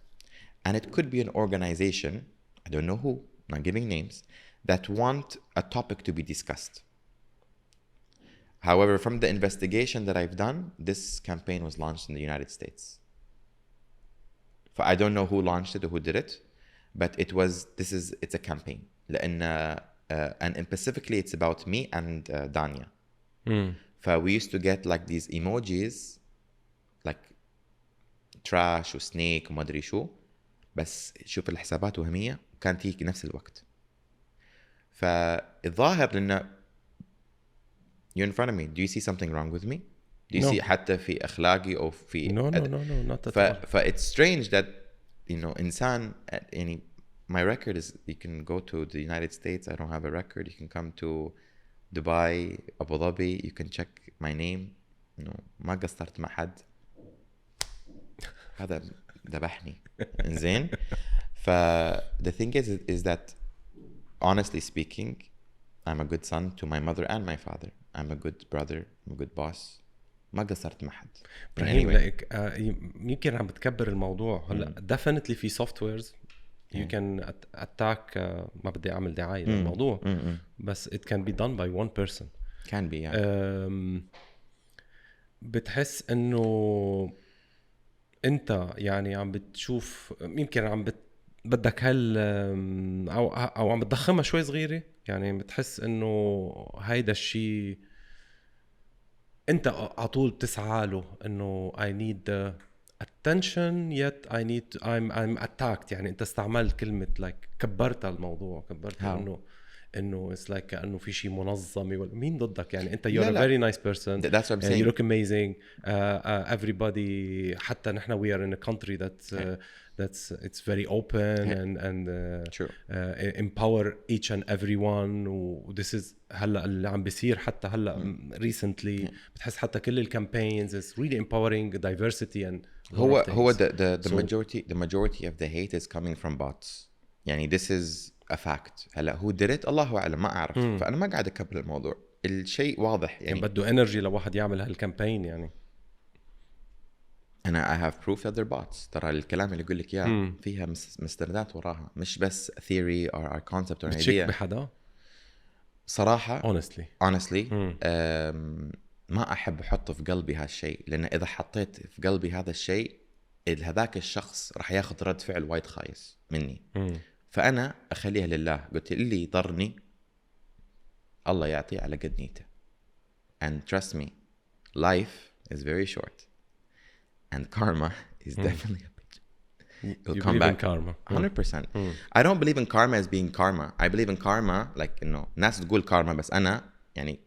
And it could be an organization, I don't know who, I'm not giving names, that want a topic to be discussed. However, from the investigation that I've done, this campaign was launched in the United States. I don't know who launched it or who did it, but it's a campaign. And specifically it's about me and Danya. We used to get like these emojis, like trash و snake وما أدري شو, بس شوف الحسابات وهمية وكانت هيك نفس الوقت. فالظاهر لأنه you're in front of me. Do you see something wrong with me? Do you see حتى في أخلاقي أو في No, not at all. It's strange that إنسان يعني my record is, you can go to the United States, I don't have a record. You can come to Dubai, Abu Dhabi, you can check my name. ما قصرت مع حد. هذا ذبحني. إنزين. The thing is that honestly speaking, I'm a good son to my mother and my father. I'm a good brother, I'm a good boss. ما قصرت مع حد. إبراهيم لك يمكن عم بتكبر الموضوع. هلا definitely في softwares you can attack. ما بدي أعمل دعاية للموضوع, بس it can be done by one person. Can be, yeah. بتحس انه انت يعني عم بتشوف يمكن بدك او عم بتضخمها شوي صغيرة، يعني بتحس انه هيدا الشيء انت عطول بتسعى له، انه I need attention yet I'm attacked. يعني انت استعملت كلمة كبرت الموضوع، كبرت انه it's like كأنه في شيء منظمة ولا مين ضدك. يعني انت you're a very nice person. That's what I'm saying. You look amazing. Everybody حتى نحن we are in a country that's it's very open and empower each and everyone. this is هلا اللي عم بيصير حتى هلا recently بتحس حتى كل الكامبينز is really empowering diversity and هو the majority of the hate is coming from bots. يعني this is a fact. هلا who did it الله أعلم، ما أعرف. فأنا ما قاعد أكبر الموضوع، الشيء واضح. يعني بده انرجي لواحد يعمل هالكامبين. يعني أنا I have proof that they're bots. ترى الكلام اللي يقول لك إياه فيها مستندات وراها، مش بس theory or concept or idea. بتشك بحدا صراحة honestly ما أحب أحطه في قلبي هالشيء، لأن إذا حطيت في قلبي هذا الشيء هذاك الشخص راح ياخذ رد فعل وايد خايس مني. فأنا أخليها لله. قلت اللي يضرني الله يعطيه على قد نيته. And trust me, life is very short and karma is definitely a bitch. You believe in karma 100%. I don't believe in karma as being karma. I believe in karma like إنه ناس تقول karma، بس أنا يعني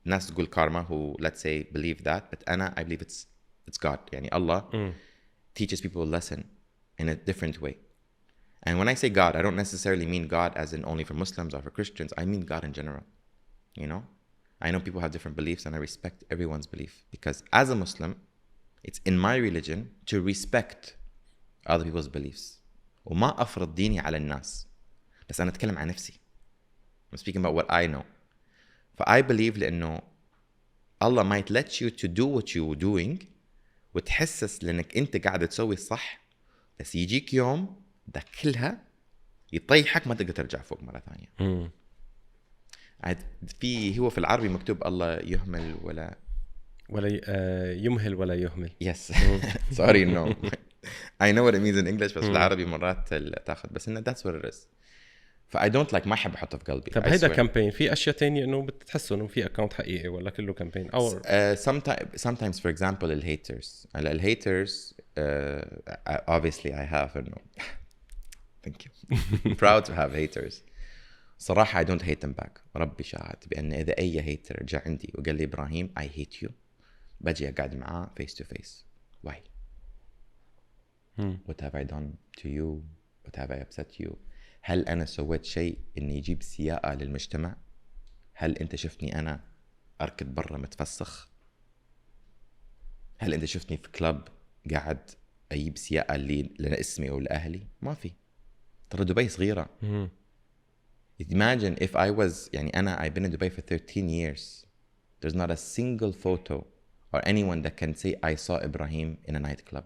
ناس تقول karma who let's say believe that, but أنا I believe it's God. يعني Allah teaches people a lesson in a different way. And when I say God, I don't necessarily mean God as in only for Muslims or for Christians. I mean God in general. You know, I know people have different beliefs and I respect everyone's belief, because as a Muslim, it's in my religion to respect other people's beliefs. وما أفرض ديني على الناس، بس أنا أتكلم عن نفسي. I'm speaking about what I know. I believe لأنه Allah might let you to do what you're doing وتحسس لأنك أنت قاعد تسوي الصح، بس يجيك يوم ده كلها يطيحك ما تقدر ترجع فوق مرة ثانية. هو في العربي مكتوب الله يهمل ولا يمهل ولا يهمل. Yes. Sorry, no. I know what it means in English, بس بالعربي مرات تاخذ، بس إنه that's what it is. I don't like ما أحب أحطه في قلبي. طب هيدا كامبين في أشياء تانية إنه بتحسوا إنه في أكاونت حقيقي ولا كله كامبين أو sometimes for example الhaters. الhaters obviously I have إنه thank you. I'm proud to have haters. صراحة I don't hate them back. ربي شاهد بأن إذا أي hater جاء عندي وقال لي إبراهيم I hate you، بجي أقعد معاه face to face. Why? What have I done to you? What have I upset you? هل أنا سويت شيء إني يجيب سياءة للمجتمع؟ هل أنت شفتني أنا أركض برا متفسخ؟ هل أنت شفتني في كلاب قاعد أجيب سياءة لاسمي أو لأهلي؟ ما في. ترى دبي صغيرة. Imagine if I was يعني I've been in Dubai for 13 years. There's not a single photo or anyone that can say I saw Ebraheem in a nightclub.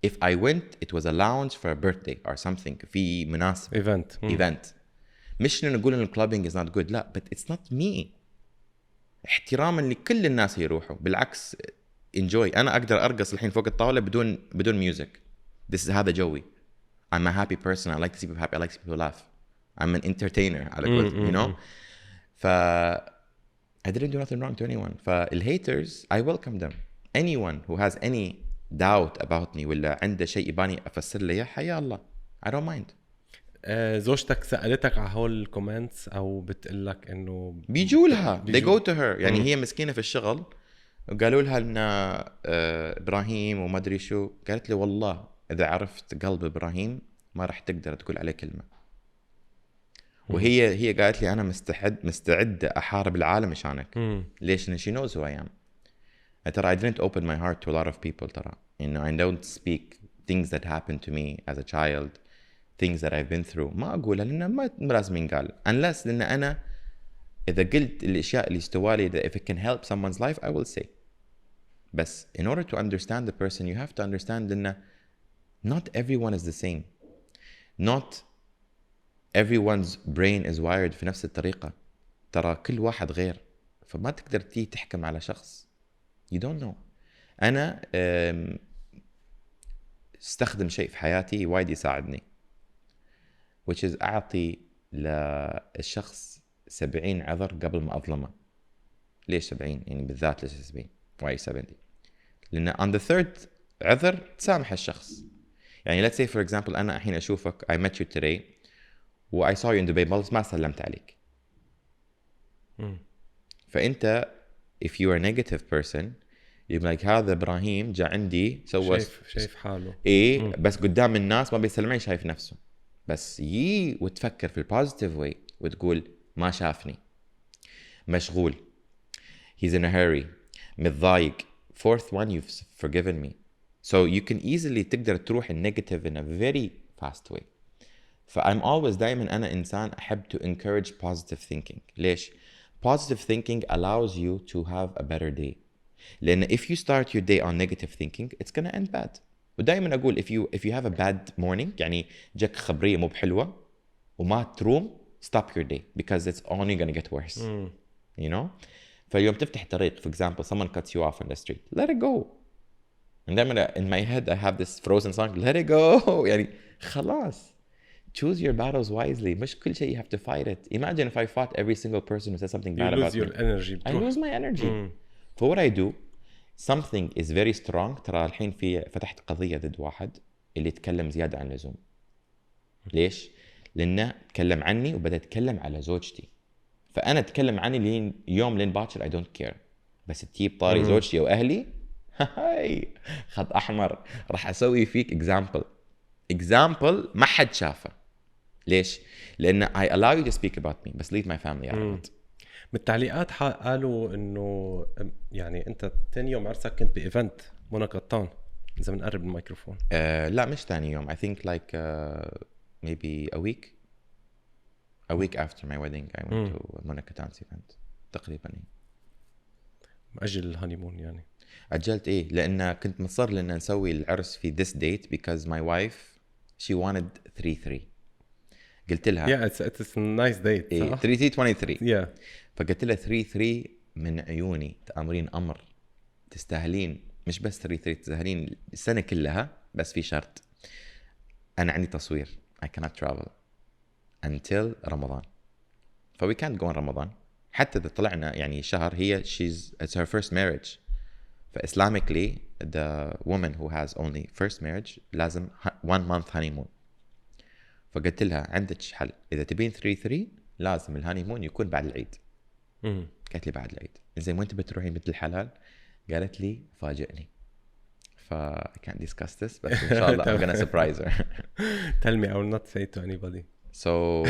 If I went, it was a lounge for a birthday or something. في مناسبة. Event. مش نقول إن clubbing is not good. لا, but it's not me. احتراما لكل الناس يروحوا. بالعكس, enjoy. أنا أقدر أرقص الحين فوق الطاولة بدون music. هذا جوي. I'm a happy person. I like to see people happy. I like to see people laugh. I'm an entertainer. على قول, you know. I didn't do nothing wrong to anyone. فالhaters, I welcome them. Anyone who has any doubt about me ولا عنده شيء يباني أفسر لي حيا الله. I don't mind. زوجتك سألتك على هول الكومنتس أو بتقلك إنه بيجولها they go to her. يعني هي مسكينة في الشغل وقالوا لها إن إبراهيم وما أدري شو. قالت لي والله إذا عرفت قلب إبراهيم ما راح تقدر تقول عليه كلمة. وهي قالت لي أنا مستعد أحارب العالم عشانك. ليش؟ إن she knows who I am. ترى I didn't open my heart to a lot of people. ترى I don't speak things that happened to me as a child, things that I've been through. ما أقولها لأنه ما لازم ينقال unless لأن أنا إذا قلت الأشياء اللي استوالي if it can help someone's life I will say. بس in order to understand the person you have to understand لأن not everyone is the same. Not everyone's brain is wired في نفس الطريقة. ترى كل واحد غير. فما تقدر تحكم على شخص. you don't know. انا استخدم شيء في حياتي وايد يساعدني which is اعطي للشخص 70 عذر قبل ما اظلمه. ليش 70 يعني بالذات؟ ليش 70 why 70؟ لان on the third عذر تسامح الشخص. يعني let's say for example انا الحين اشوفك I met you today و I saw you in Dubai بس ما سلمت عليك. فانت if you are a negative person يبقى like هذا ابراهيم جاء عندي سوى شايف حاله ايه بس قدام الناس ما بيسلم علي، شايف نفسه. بس وتفكر في البوزيتيف واي وتقول ما شافني، مشغول، he's in a hurry، متضايق. fourth one you've forgiven me. so you can easily تقدر تروح النيجاتيف in a very fast way. I'm always دائما أنا إنسان أحب to encourage positive thinking. ليش؟ positive thinking allows you to have a better day. لأن if you start your day on negative thinking it's gonna end bad. ودائما أقول if you have a bad morning يعني جاك خبرية مو بحلوة وما تروم stop your day because it's only gonna get worse. you know. فاليوم تفتح طريق for example someone cuts you off on the street let it go. and دائما in my head I have this frozen song let it go. يعني خلاص. choose your battles wisely. مش كل شيء you have to fight it. imagine if I fought every single person who said something bad about me. you lose your energy. I lose my energy. For what I do something is very strong. ترى الحين فتحت قضية ضد واحد اللي يتكلم زيادة عن اللزوم. ليش؟ لأنه تكلم عني وبدأ يتكلم على زوجتي. فأنا أتكلم عني لين باكر I don't care. بس تجيب طاري زوجتي وأهلي هاي خط أحمر. راح أسوي فيك example ما حد شافه. ليش؟ لأن I allow you to speak about me بس leave my family out of it. بالتعليقات قالوا إنه يعني أنت تاني يوم عرسك كنت بإيفنت منى قطان. إذا بنقرب الميكروفون. لا مش تاني يوم. I think like maybe a week after my wedding I went to منى قطان's event تقريبا. مأجل الهانيمون يعني. أجلت إيه؟ لأن كنت مصر لأن نسوي العرس في this date because my wife she wanted 3-3. قلت لها it's a nice date. إيه 3-3-23. yeah. فقلت لها 3-3 من عيوني تأمرين أمر تستاهلين مش بس 3-3 تستاهلين السنة كلها بس في شرط أنا عندي تصوير I cannot travel until رمضان. we can't go on رمضان حتى إذا طلعنا يعني شهر. هي it's her first marriage. Islamically the woman who has only first marriage لازم 1 month honeymoon. فقلت لها عندك حل إذا تبين 3-3 لازم الهانيمون يكون بعد العيد. قالت لي بعد العيد. زين وين تبي تروحين مثل الحلال؟ قالت لي فاجئني. I can't discuss this but إن شاء الله I'm gonna surprise her. Tell me I will not say to anybody. So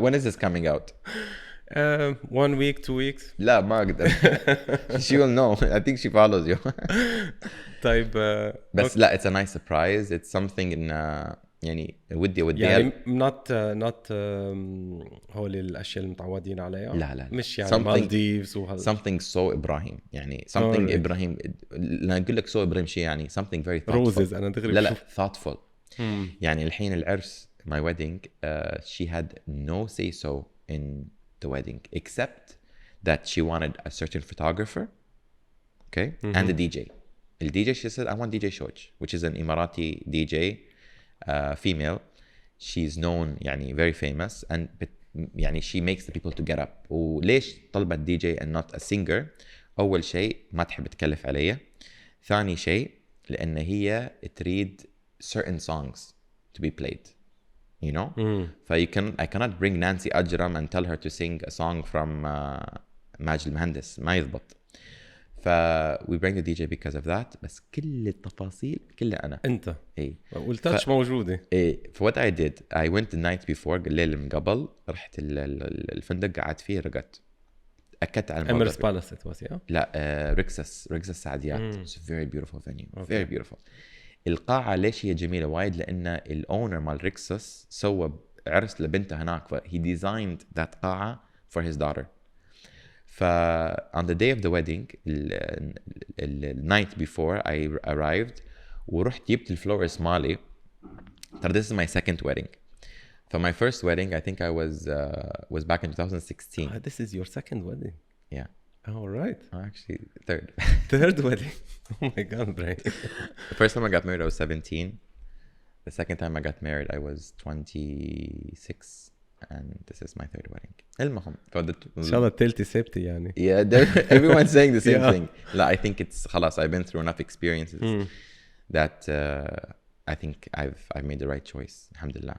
when is this coming out? 1 week 2 weeks. لا ما أقدر. She will know. I think she follows you. طيب بس okay. لا it's a nice surprise. It's something in يعني ودي يعني not هو الاشياء اللي متعودين عليها. لا مش يعني مالديفز something so إبراهيم يعني something إبراهيم. لا أقول لك so إبراهيم شيء يعني something very thoughtful. roses أنا دغري لا thoughtful. يعني الحين العرس my wedding she had no say so in the wedding except that she wanted a certain photographer okay and a DJ. The DJ she said I want DJ Shoj which is an Emirati DJ female. She's known يعني very famous and يعني she makes the people to get up. وليش طلبت DJ and not a singer؟ أول شيء ما تحب تكلف عليها. ثاني شيء لأن هي تريد certain songs to be played you know. I cannot bring Nancy Ajram and tell her to sing a song from ماجد المهندس ما يضبط. we bring the DJ because of that. بس كل التفاصيل كلها أنا. أنت. إيه. والتاتش موجودة. إيه. what I did I went the night before الليل من قبل رحت الفندق قعدت فيه رقدت أكدت على الموضوع. Emerald Palace it was yeah. لا ريكسس سعديات. It's a very beautiful venue. Okay. Very beautiful. القاعة ليش هي جميلة وايد؟ لأن الأونر مال ريكسس سوى عرس لبنته هناك. he designed that قاعة for his daughter. on the day of the wedding the night before I arrived ورحت جبت الفلورس مالي. this is my second wedding. my first wedding I think I was back in 2016. This is your second wedding. Yeah. All right. Actually, third. Third wedding. Oh my God, Brian. The first time I got married, I was 17. The second time I got married, I was 26. And this is my third wedding. المهم. إن شاء الله الثالثة ثابتة يعني. Yeah, everyone's saying the same Yeah. thing. لا, I think it's خلاص. I've been through enough experiences that I think I've made the right choice. Alhamdulillah.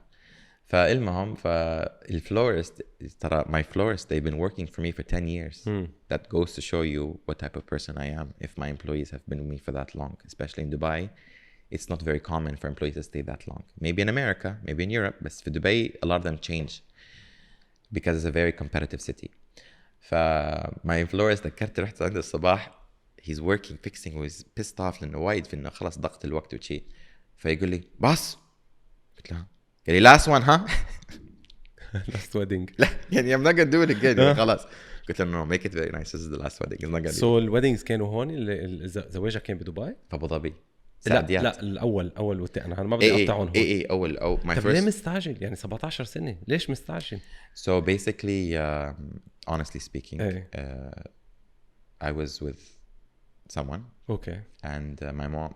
فالمهم فالفلورست ترى my florist they've been working for me for 10 years. That goes to show you what type of person I am. If my employees have been with me for that long, especially in Dubai, it's not very common for employees to stay that long. Maybe in America, maybe in Europe, but for Dubai a lot of them change because it's a very competitive city. my florist ذكرت رحت عنده الصباح, he's working fixing was pissed off لانه وايد في انه خلاص ضغط الوقت وشي, فيقول لي باص, قلت له قال لي last one huh last wedding. لا يعني I'm not gonna do it again خلاص. قلت له no, make it very nice, this is the last wedding, I'm not gonna do it. So الweddings كانوا هون, زواجها كان بدبي؟ في ابو ظبي. لا الاول والثاني انا ما بدي اقطعهم هون. اول my first. ليه مستعجل يعني 17 سنه ليش مستعجل؟ So basically honestly speaking I was with someone. Okay. And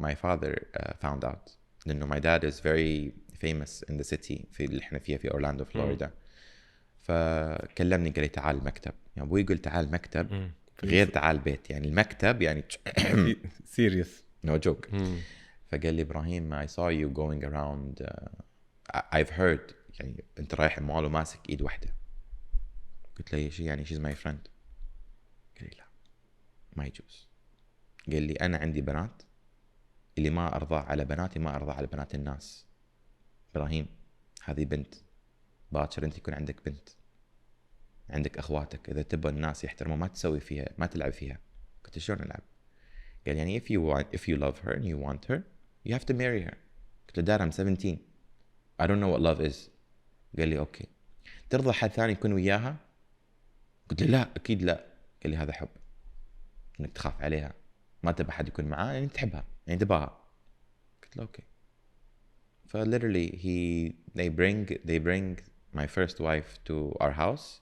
my father found out لأنه my dad is very famous in the city في اللي احنا فيها في أورلاندو فلوريدا. فكلمني قال لي تعال المكتب. يعني أبوي يقول تعال المكتب غير تعال البيت, يعني المكتب يعني serious no joke. فقال لي إبراهيم I saw you going around I've heard يعني أنت رايح المول وماسك إيد واحدة. قلت له شيء يعني she's my friend. قال لي لا ما يجوز. قال لي أنا عندي بنات, اللي ما أرضى على بناتي ما أرضى على بنات الناس. إبراهيم هذه بنت, باكر أنت يكون عندك بنت, عندك أخواتك, إذا تبغى الناس يحترموا ما تسوي فيها, ما تلعب فيها. قلت شلون ألعب؟ قال يعني if you love her and you want her you have to marry her. قلت له دار I'm 17 I don't know what love is. قال لي أوكي ترضى حد ثاني يكون وياها؟ قلت له لا أكيد لا. قال لي هذا حب, إنك تخاف عليها, ما تبى حد يكون معاه يعني تحبها يعني تباها. قلت له اوكي. ف literally they bring my first wife to our house.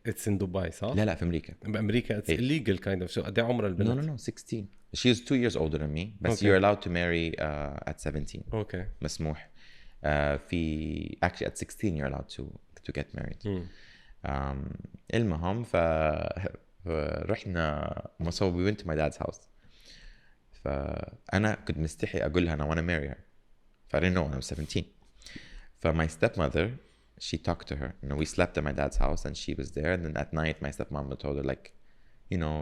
It's in Dubai صح؟ لا في أمريكا. بأمريكا it's illegal kind of. So قد إيه عمرها البنت؟ No 16. She is 2 years older than me but you're allowed to marry at 17. Okay. مسموح. في actually at 16 you're allowed to get married. المهم رحنا so we went to my dad's house. فأنا كنت مستحي أقول لها I want to marry her. I didn't know when I was 17. My stepmother, she talked to her. You know, we slept at my dad's house and she was there. And then at night my stepmom told her like, you know,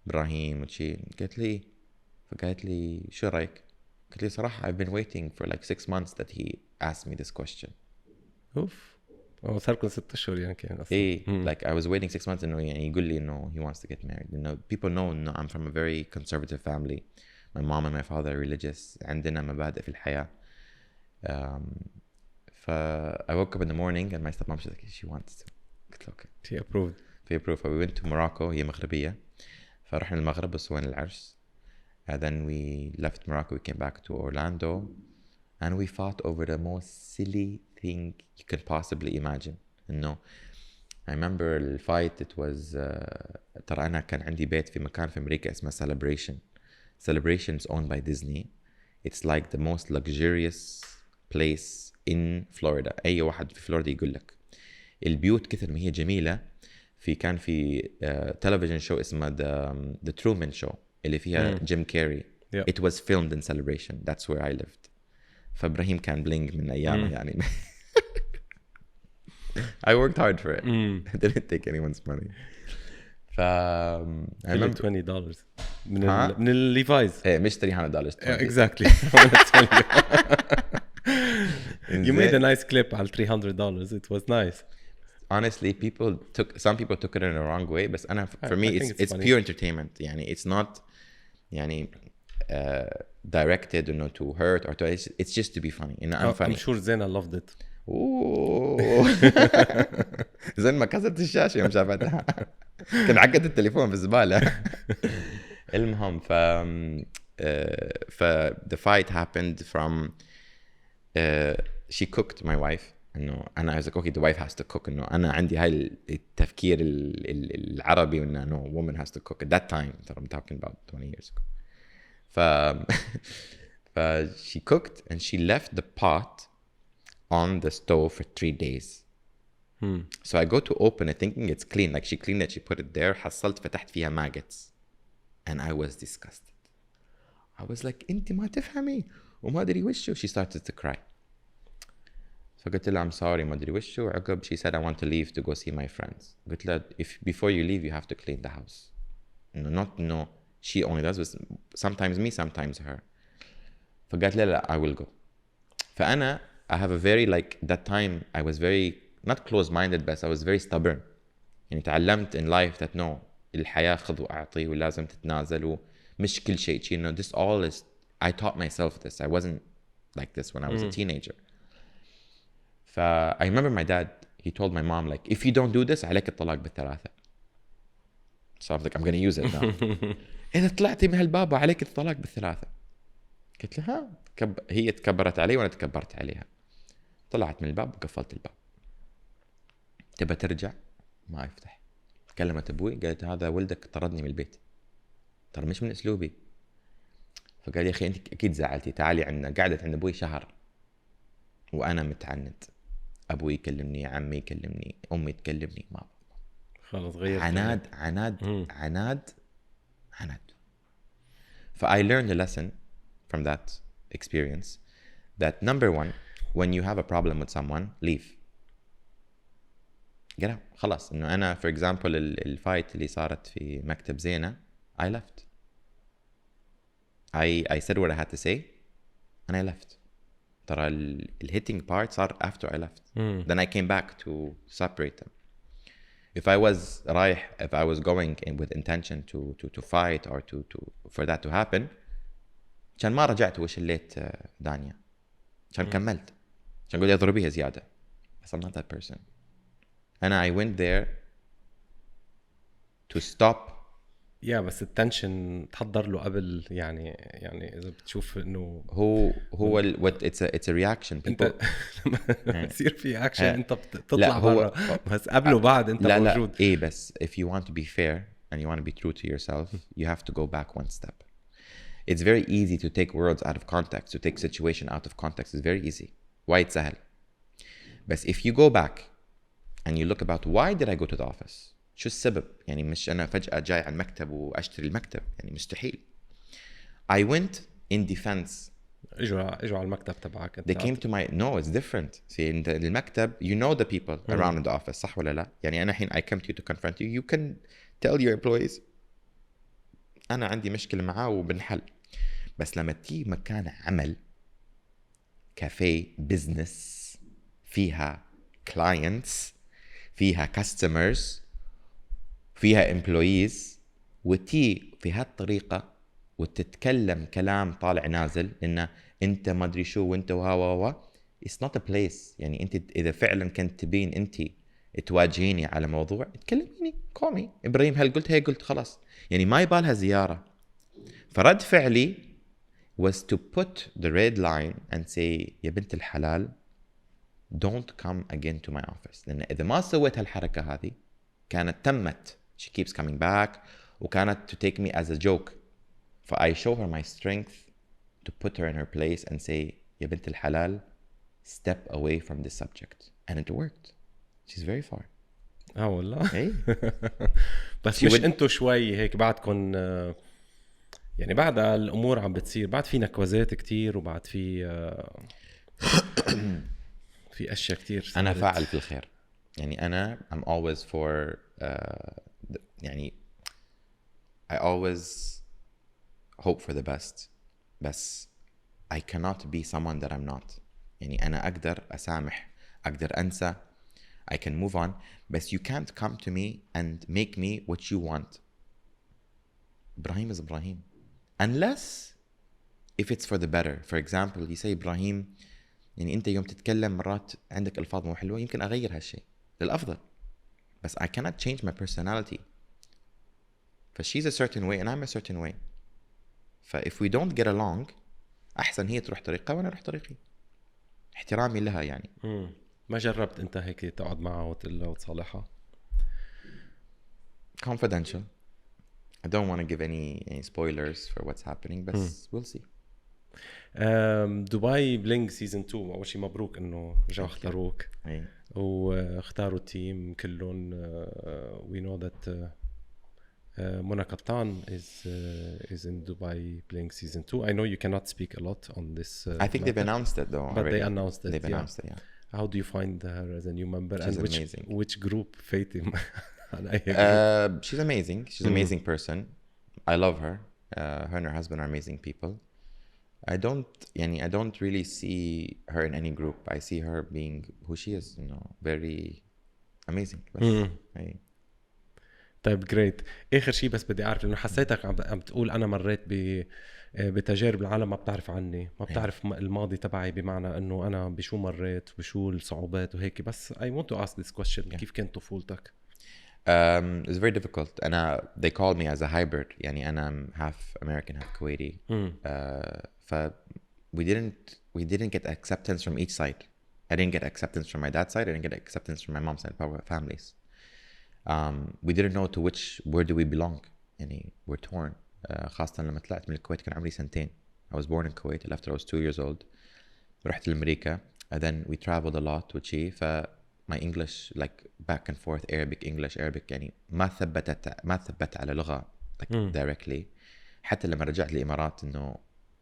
Ibrahim وشي. قالت لي شو رأيك؟ قالت لي صراحة I've been waiting for like 6 months that he asked me this question. اوف. صار لكم 6 أشهر يعني كان أصلاً. إيه, like I was waiting 6 months إنه يعني يقول لي إنه he wants to get married. You know, people know إنه I'm from a very conservative family. My mom and my father are religious. عندنا مبادئ في الحياة. I woke up in the morning and my stepmom said she wants to. قلت له okay. She approved. So we went to Morocco. هي مغربية. فرحنا المغرب وسوينا العرس. And then we left Morocco. We came back to Orlando. And we fought over the most silly thing you could possibly imagine. No, I remember the fight. It was ترى أنا كان عندي بيت في مكان في أمريكا اسمه Celebration. Celebration is owned by Disney. It's like the most luxurious place in Florida. أي واحد في فلوريدا يقول لك. البيوت كثر ما هي جميلة. كان في television show اسمه the Truman Show اللي فيها Jim Carrey. Yep. It was filmed in Celebration. That's where I lived. فإبراهيم كان بلينج من أيامه يعني. I worked hard for it. I didn't take anyone's money. I remember $20 من الليفايز. إيه مشتري $100. Exactly. You made a nice clip على $300. It was nice. Honestly, some people took it in the wrong way, but for me it's pure entertainment. يعني it's not يعني directed to hurt or to. It's just to be funny. I'm funny. I'm sure Zena loved it. زين ما كسرت الشاشة يوم شافتها. كان عقد التليفون في الزبالة. المهم the fight happened from she cooked my wife انه انا as a cook the wife has to cook. انه انا عندي هاي التفكير العربي انه woman has to cook at that time. I'm talking about 20 years ago. ف she cooked and she left the pot on the stove for 3 days. So I go to open it thinking it's clean, like she cleaned it, she put it there. حصلت فتحت فيها maggots and I was disgusted. I was like انت ما تفهمي وما ادري وشو. She started to cry. فقلت لها I'm sorry ما ادري وشو. وعقب she said I want to leave to go see my friends. قلت لها if before you leave you have to clean the house. No, she only does this. Sometimes me, sometimes her. فقالت لها لا I will go. فأنا I have a very like that time I was very not close-minded but I was very stubborn. يعني تعلمت in life that no الحياة خذ وأعطي ولازم تتنازل ومش كل شيء you know this all is I taught myself this. I wasn't like this when I was a teenager. I remember my dad he told my mom like if you don't do this عليك الطلاق بالثلاثة. So I was like I'm gonna use it now. إذا طلعتي من هالباب عليك الطلاق بالثلاثة. قلت لها هي تكبرت علي وأنا تكبرت عليها. طلعت من الباب وقفلت الباب. تبى ترجع ما يفتح. كلمت أبوي قالت هذا ولدك طردني من البيت. ترى مش من أسلوبي. فقال يا أخي أنت أكيد زعلتي تعالي عندنا. قعدت عند أبوي شهر وأنا متعند. أبوي يكلمني عمي يكلمني أمي تكلمني ما خلاص غير عناد. I learned a lesson from that experience that number one when you have a problem with someone leave. get out. خلاص إنه أنا for example الفايت اللي صارت في مكتب زينة I left. I said what I had to say and I left. ترى hitting part صار after I left. Then I came back to separate them. If I was going in with intention to fight or to for that to happen كان ما رجعت وشليت دانيا. كان كملت. كان قلت اضربيها زيادة. But I'm not that person. أنا I went there to stop. بس التنشن تحضر له قبل يعني إذا بتشوف إنه هو it's a reaction. أنت يصير في action أنت بتطلع برا بس قبل وبعد أنت موجود. إيه بس if you want to be fair and you want to be true to yourself you have to go back one step. It's very easy to take words out of context, to take situation out of context. It's very easy. وايد سهل. بس if you go back and you look about why did I go to the office? شو السبب؟ يعني مش أنا فجأة جاي على المكتب وأشتري المكتب يعني مستحيل. I went in defense. إجوا على المكتب تبعك. They came to my no it's different. See in المكتب you know the people around in the office صح ولا لا؟ يعني أنا حين I come to you to confront you you can tell your employees أنا عندي مشكلة معاه وبنحل. بس لما تيجي مكان عمل كافيه بزنس فيها clients فيها customers فيها employees وتي في هالطريقة وتتكلم كلام طالع نازل إنه أنت ما أدري شو وأنت it's not a place. يعني أنت إذا فعلا كنت تبين أنت تواجهيني على موضوع تكلميني call me إبراهيم هل قلت هي قلت خلاص يعني ما يبالها زيارة. فرد فعلي was to put the red line and say يا بنت الحلال don't come again to my office. لأن إذا ما سويت هالحركة هذه كانت تمت. She keeps coming back وكانت to take me as a joke. I show her my strength to put her in her place and say يا بنت الحلال step away from this subject and it worked. She's very far. والله. إيه. بس مش أنتوا شوي هيك بعدكم يعني بعد الأمور عم بتصير بعد في نكوزات كتير وبعد في أشياء كتير. أنا فاعل في الخير. يعني أنا I'm always for يعني I always hope for the best. بس I cannot be someone that I'm not. يعني أنا أقدر أسامح أقدر أنسى I can move on. But you can't come to me and make me what you want. Ibrahim is Ibrahim. Unless if it's for the better. For example, you say Ibrahim يعني أنت يوم تتكلم مرات عندك ألفاظ مو حلوة يمكن أغير هالشيء للأفضل. بس I cannot change my personality. She's a certain way and I'm a certain way. If we don't get along أحسن هي تروح طريقها وأنا أروح طريقي. احترامي لها يعني. ما جربت انت هيك تقعد معها وتصالحها؟ Confidential. I don't want to give any spoilers for what's happening, but we'll see. دبي بلينج سيزون 2 اول شيء مبروك انه رجعوا اختاروك واختاروا التيم كلهم. we know that Mona Kaptan is in Dubai Bling season 2. I know you cannot speak a lot on this. I think they've announced it though. But already. they announced it. They've announced it. Yeah. How do you find her as a new member? She's and amazing. which group Fatim? She's amazing. She's an amazing person. I love her. Her and her husband are amazing people. I don't really see her in any group. I see her being who she is, you know, very amazing. طيب جريت. اخر شيء بس بدي اعرف، لانه حسيتك عم تقول انا مريت بتجارب العالم ما بتعرف عني، ما بتعرف الماضي تبعي، بمعنى انه انا بشو مريت وبشو الصعوبات وهيك. بس I want to ask this question. كيف كانت طفولتك؟ It's very difficult. They call me as a hybrid. يعني أنا half American, half Kuwaiti. We didn't get acceptance from each side. I didn't get acceptance from my dad's side. I didn't get acceptance from my mom's side. Our families. We didn't know to where do we belong. يعني we're torn. خاصة لما طلعت من الكويت كان عمري 2 سنين. I was born in Kuwait. I left I was 2 years old. رحت لأمريكا. And then we traveled a lot with she. My English like back and forth, Arabic يعني ما ثبت على لغة like directly. حتى لما رجعت للإمارات إنه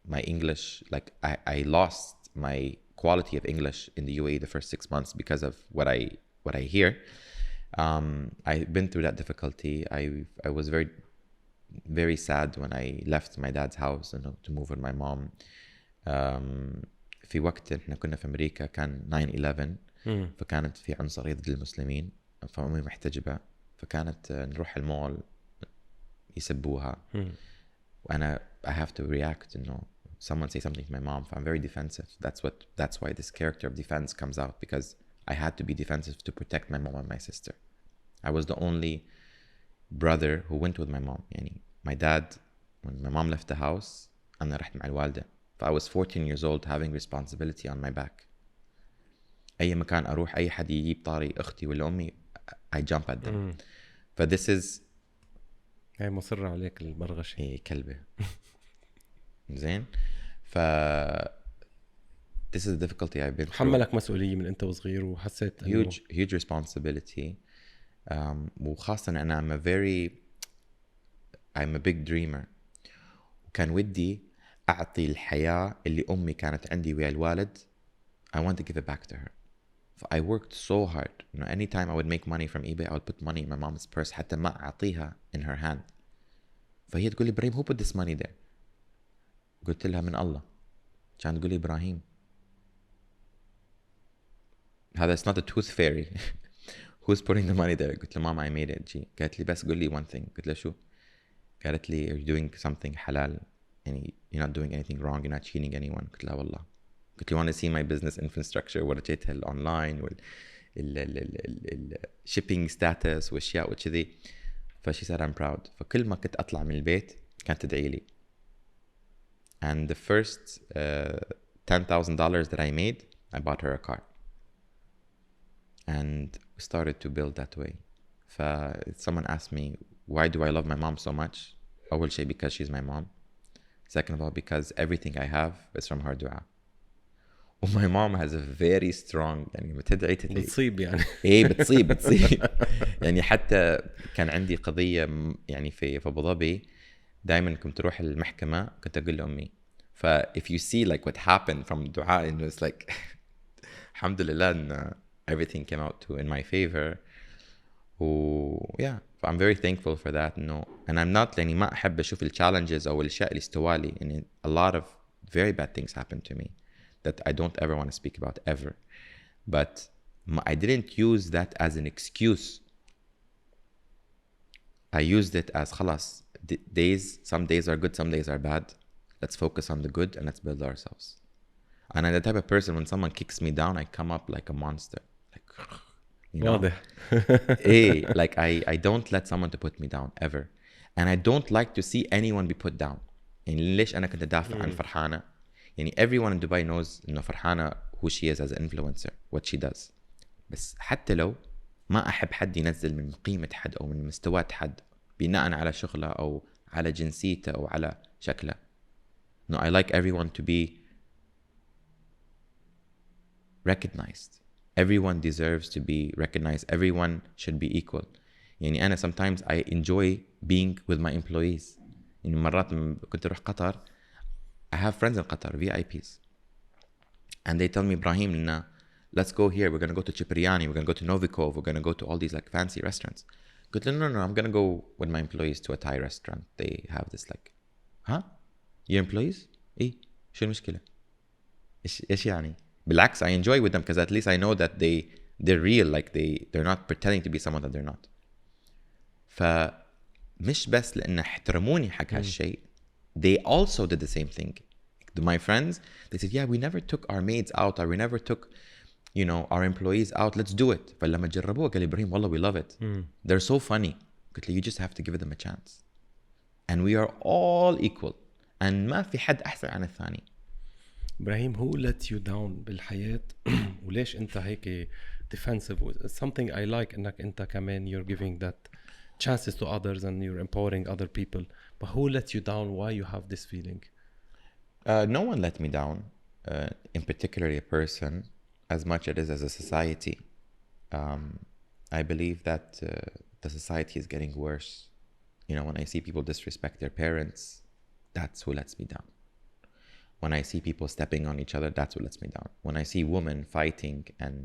my English like I lost my quality of English in the UAE the first 6 months because of what I hear. I've been through that difficulty. I was very very sad when I left my dad's house to move with my mom. في وقت احنا كنا في أمريكا كان 9/11. فكانت في عنصرية ضد المسلمين، فأمي محتجبة، فكانت نروح المول يسبوها وأنا I have to react someone say something to my mom. I'm very defensive. That's why this character of defense comes out, because I had to be defensive to protect my mom and my sister. I was the only brother who went with my mom. يعني my dad when my mom left the house أنا رحت مع الوالدة. I was 14 years old having responsibility on my back. أي مكان أروح أي حد يجيب طاري أختي ولا أمي I jump at them. this is هي مصر عليك البرغشة. إيه كلبة. زين. this is the difficulty I've been through. حملك مسؤولية من أنت وصغير وحسيت huge responsibility. وخاصة أنا I'm a big dreamer. وكان ودي أعطي الحياة اللي أمي كانت عندي ويا الوالد. I want to give it back to her. I worked so hard. Anytime I would make money from eBay, I would put money in my mom's purse حتى ما أعطيها in her hand. فهي تقول لي إبراهيم who put this money there? قلت لها من الله. كانت تقول لي إبراهيم هذا it's not a tooth fairy. Who's putting the money there? قلت لها ماما I made it. قالت لي بس قل لي one thing. قلت لها شو؟ قالت لي you're doing something حلال. يعني you're not doing anything wrong. You're not cheating anyone. قلت لها والله. قلت لي want to see my business infrastructure ورجيتها الأونلاين shipping status وأشياء وكذي. she said I'm proud. فكل ما كنت أطلع من البيت كانت تدعي لي. And the first $10,000 that I made, I bought her a car. And we started to build that way. Someone asked me, why do I love my mom so much? I will say because she's my mom. Second of all, because everything I have is from her dua. My mom has a very strong يعني بتدعي بتصيب يعني ايه بتصيب يعني حتى كان عندي قضية يعني في أبو ظبي دائما كنت أروح المحكمة كنت أقول لأمي if you see like what happened from دعاء إنه it's like الحمد لله إن everything came out in my favor yeah I'm very thankful for that and I'm not يعني ما أحب أشوف challenges أو الأشياء اللي استوالي يعني a lot of very bad things happened to me that I don't ever want to speak about ever. But I didn't use that as an excuse. I used it as خلاص some days are good, some days are bad. Let's focus on the good and let's build ourselves. And I'm the type of person when someone kicks me down, I come up like a monster. Like, you know? Hey, like I don't let someone to put me down ever. And I don't like to see anyone be put down. يعني ليش أنا كنت أدافع عن فرحانة؟ يعني everyone in Dubai knows إنه فرحانة who she is as an influencer, what she does. بس حتى لو ما أحب حد ينزل من قيمة حد أو من مستوى حد بناء على شغله أو على جنسيته أو على شكله. No, I like everyone to be recognized. Everyone deserves to be recognized. Everyone should be equal. يعني أنا sometimes I enjoy being with my employees. يعني مرات كنت أروح قطر, I have friends in Qatar, VIPs. And they tell me, Ibrahim, let's go here. We're going to go to Cipriani. We're going to go to Novikov. We're going to go to all these like fancy restaurants. قلت له, no, I'm going to go with my employees to a Thai restaurant. They have this like, huh? Your employees? إيه؟ شو المشكلة؟ إيش يعني؟ بالعكس, I enjoy with them because at least I know that they're real, like they're not pretending to be someone that they're not. فمش بس لأن احترموني حق هالشيء, they also did the same thing. My friends, they said, yeah, we never took our maids out, or we never took, you know, our employees out. Let's do it. فلما جربوه قال إبراهيم, والله we love it. They're so funny. قلت له, you just have to give them a chance. And we are all equal. And ما في حد أحسن عن الثاني. إبراهيم, who let you down بالحياة وليش أنت هيك defensive? Something I like إنك أنت كمان you're giving that chances to others and you're empowering other people. But who let you down? Why you have this feeling? No one let me down, in particular a person, as much as a society. I believe that the society is getting worse. You know, when I see people disrespect their parents, that's who lets me down. When I see people stepping on each other, that's what lets me down. When I see women fighting and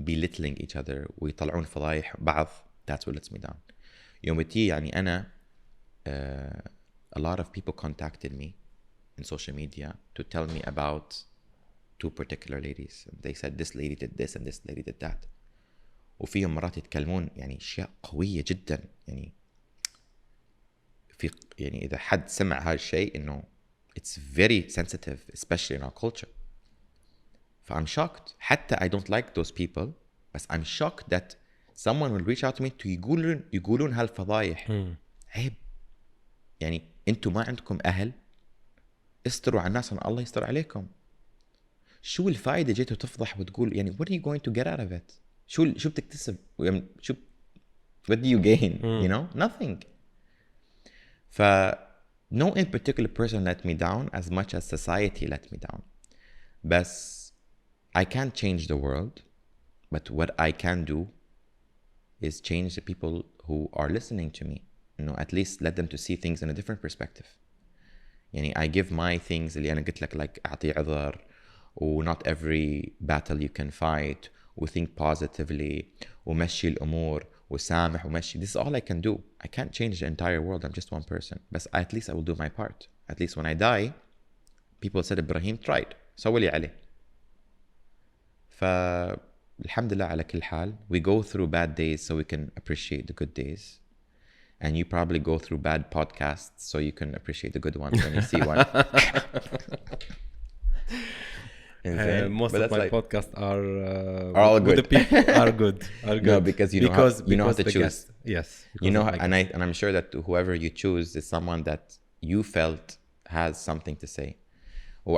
belittling each other, ويطلعون فضايح بعض, that's what lets me down. يومتي يعني أنا, a lot of people contacted me in social media to tell me about 2 particular ladies. They said this lady did this and this lady did that. وفيهم مرات يتكلمون يعني أشياء قوية جدا. يعني إذا حد سمع هالشيء إنه it's very sensitive, especially in our culture. I'm shocked. حتى I don't like those people, but I'm shocked that someone will reach out to me to يقولون هالفضايح. عيب. يعني أنتوا ما عندكم أهل, استروا على الناس الله يستر عليكم. شو الفائدة جيتوا تفضح وتقول يعني what are you going to get out of it? شو بتكتسب؟ شو what do you gain? You know, nothing. No in particular person let me down as much as society let me down. But I can't change the world, but what I can do is change the people who are listening to me. You know, at least let them to see things in a different perspective. يعني I give my things اللي أنا قلت لك like أعطي عذر, و not every battle you can fight, و think positively, ومشي الأمور, وسامح ومشي. This is all I can do. I can't change the entire world. I'm just one person. But at least I will do my part. At least when I die, people said Ibrahim tried. سوى اللي عليه. فالحمد لله على كل حال. We go through bad days so we can appreciate the good days. And you probably go through bad podcasts so you can appreciate the good ones when you see one. Most of my podcasts are all with good. the people are good. No, because you know how to choose. Guest, yes, you know, and I'm sure that whoever you choose is someone that you felt has something to say.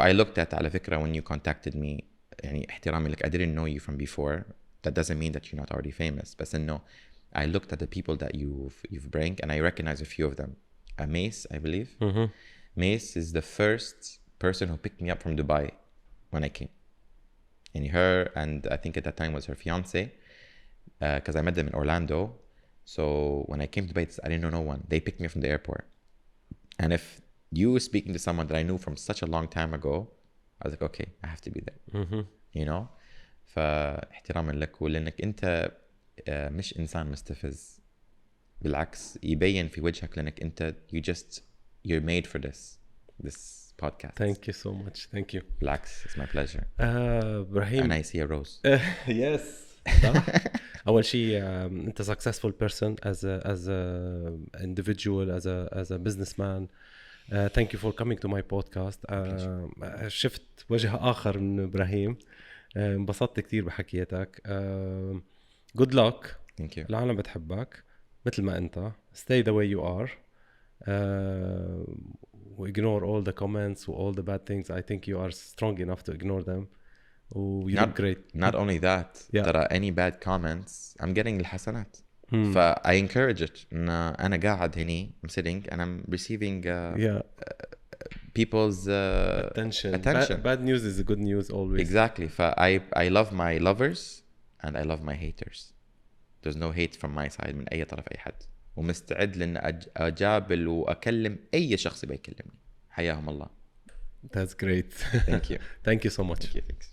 I looked at على فكرة when you contacted me, يعني احترامي لك, I didn't know you from before. That doesn't mean that you're not already famous. بس إنه I looked at the people that you've bring and I recognize a few of them. Mace, I believe. Mace is the first person who picked me up from Dubai when I came. And her, and I think at that time was her fiance, because I met them in Orlando. So when I came to Dubai, I didn't know no one. They picked me up from the airport. And if you were speaking to someone that I knew from such a long time ago, I was like, okay, I have to be there. You know? فاحتراما لك ولأنك أنت مش إنسان مستفز. بالعكس يبين في وجهك لأنك أنت you're made for this podcast. Thank you so much. Thank you. بالعكس, it's my pleasure. Ibrahim. And I see a rose. Yes. أول شيء أنت successful person as a individual, as a businessman. Thank you for coming to my podcast. شفت وجه آخر من إبراهيم. انبسطت كتير بحكيتك. Good luck. Thank you. العالم بتحبك مثل ما أنت. Stay the way you are. Ignore all the comments and all the bad things. I think you are strong enough to ignore them. و you did great. Not only that, ترى any bad comments I'm getting الحسنات. I encourage it. أنا قاعد هني I'm sitting and I'm receiving people's attention. Bad news is good news always. Exactly. I love my lovers and I love my haters. There's no hate from my side من أي طرف أي حد. ومستعد لأن أجابل وأكلم أي شخص بيكلمني. حياهم الله. That's great. Thank you. Thank you so much. Thank you. Thanks.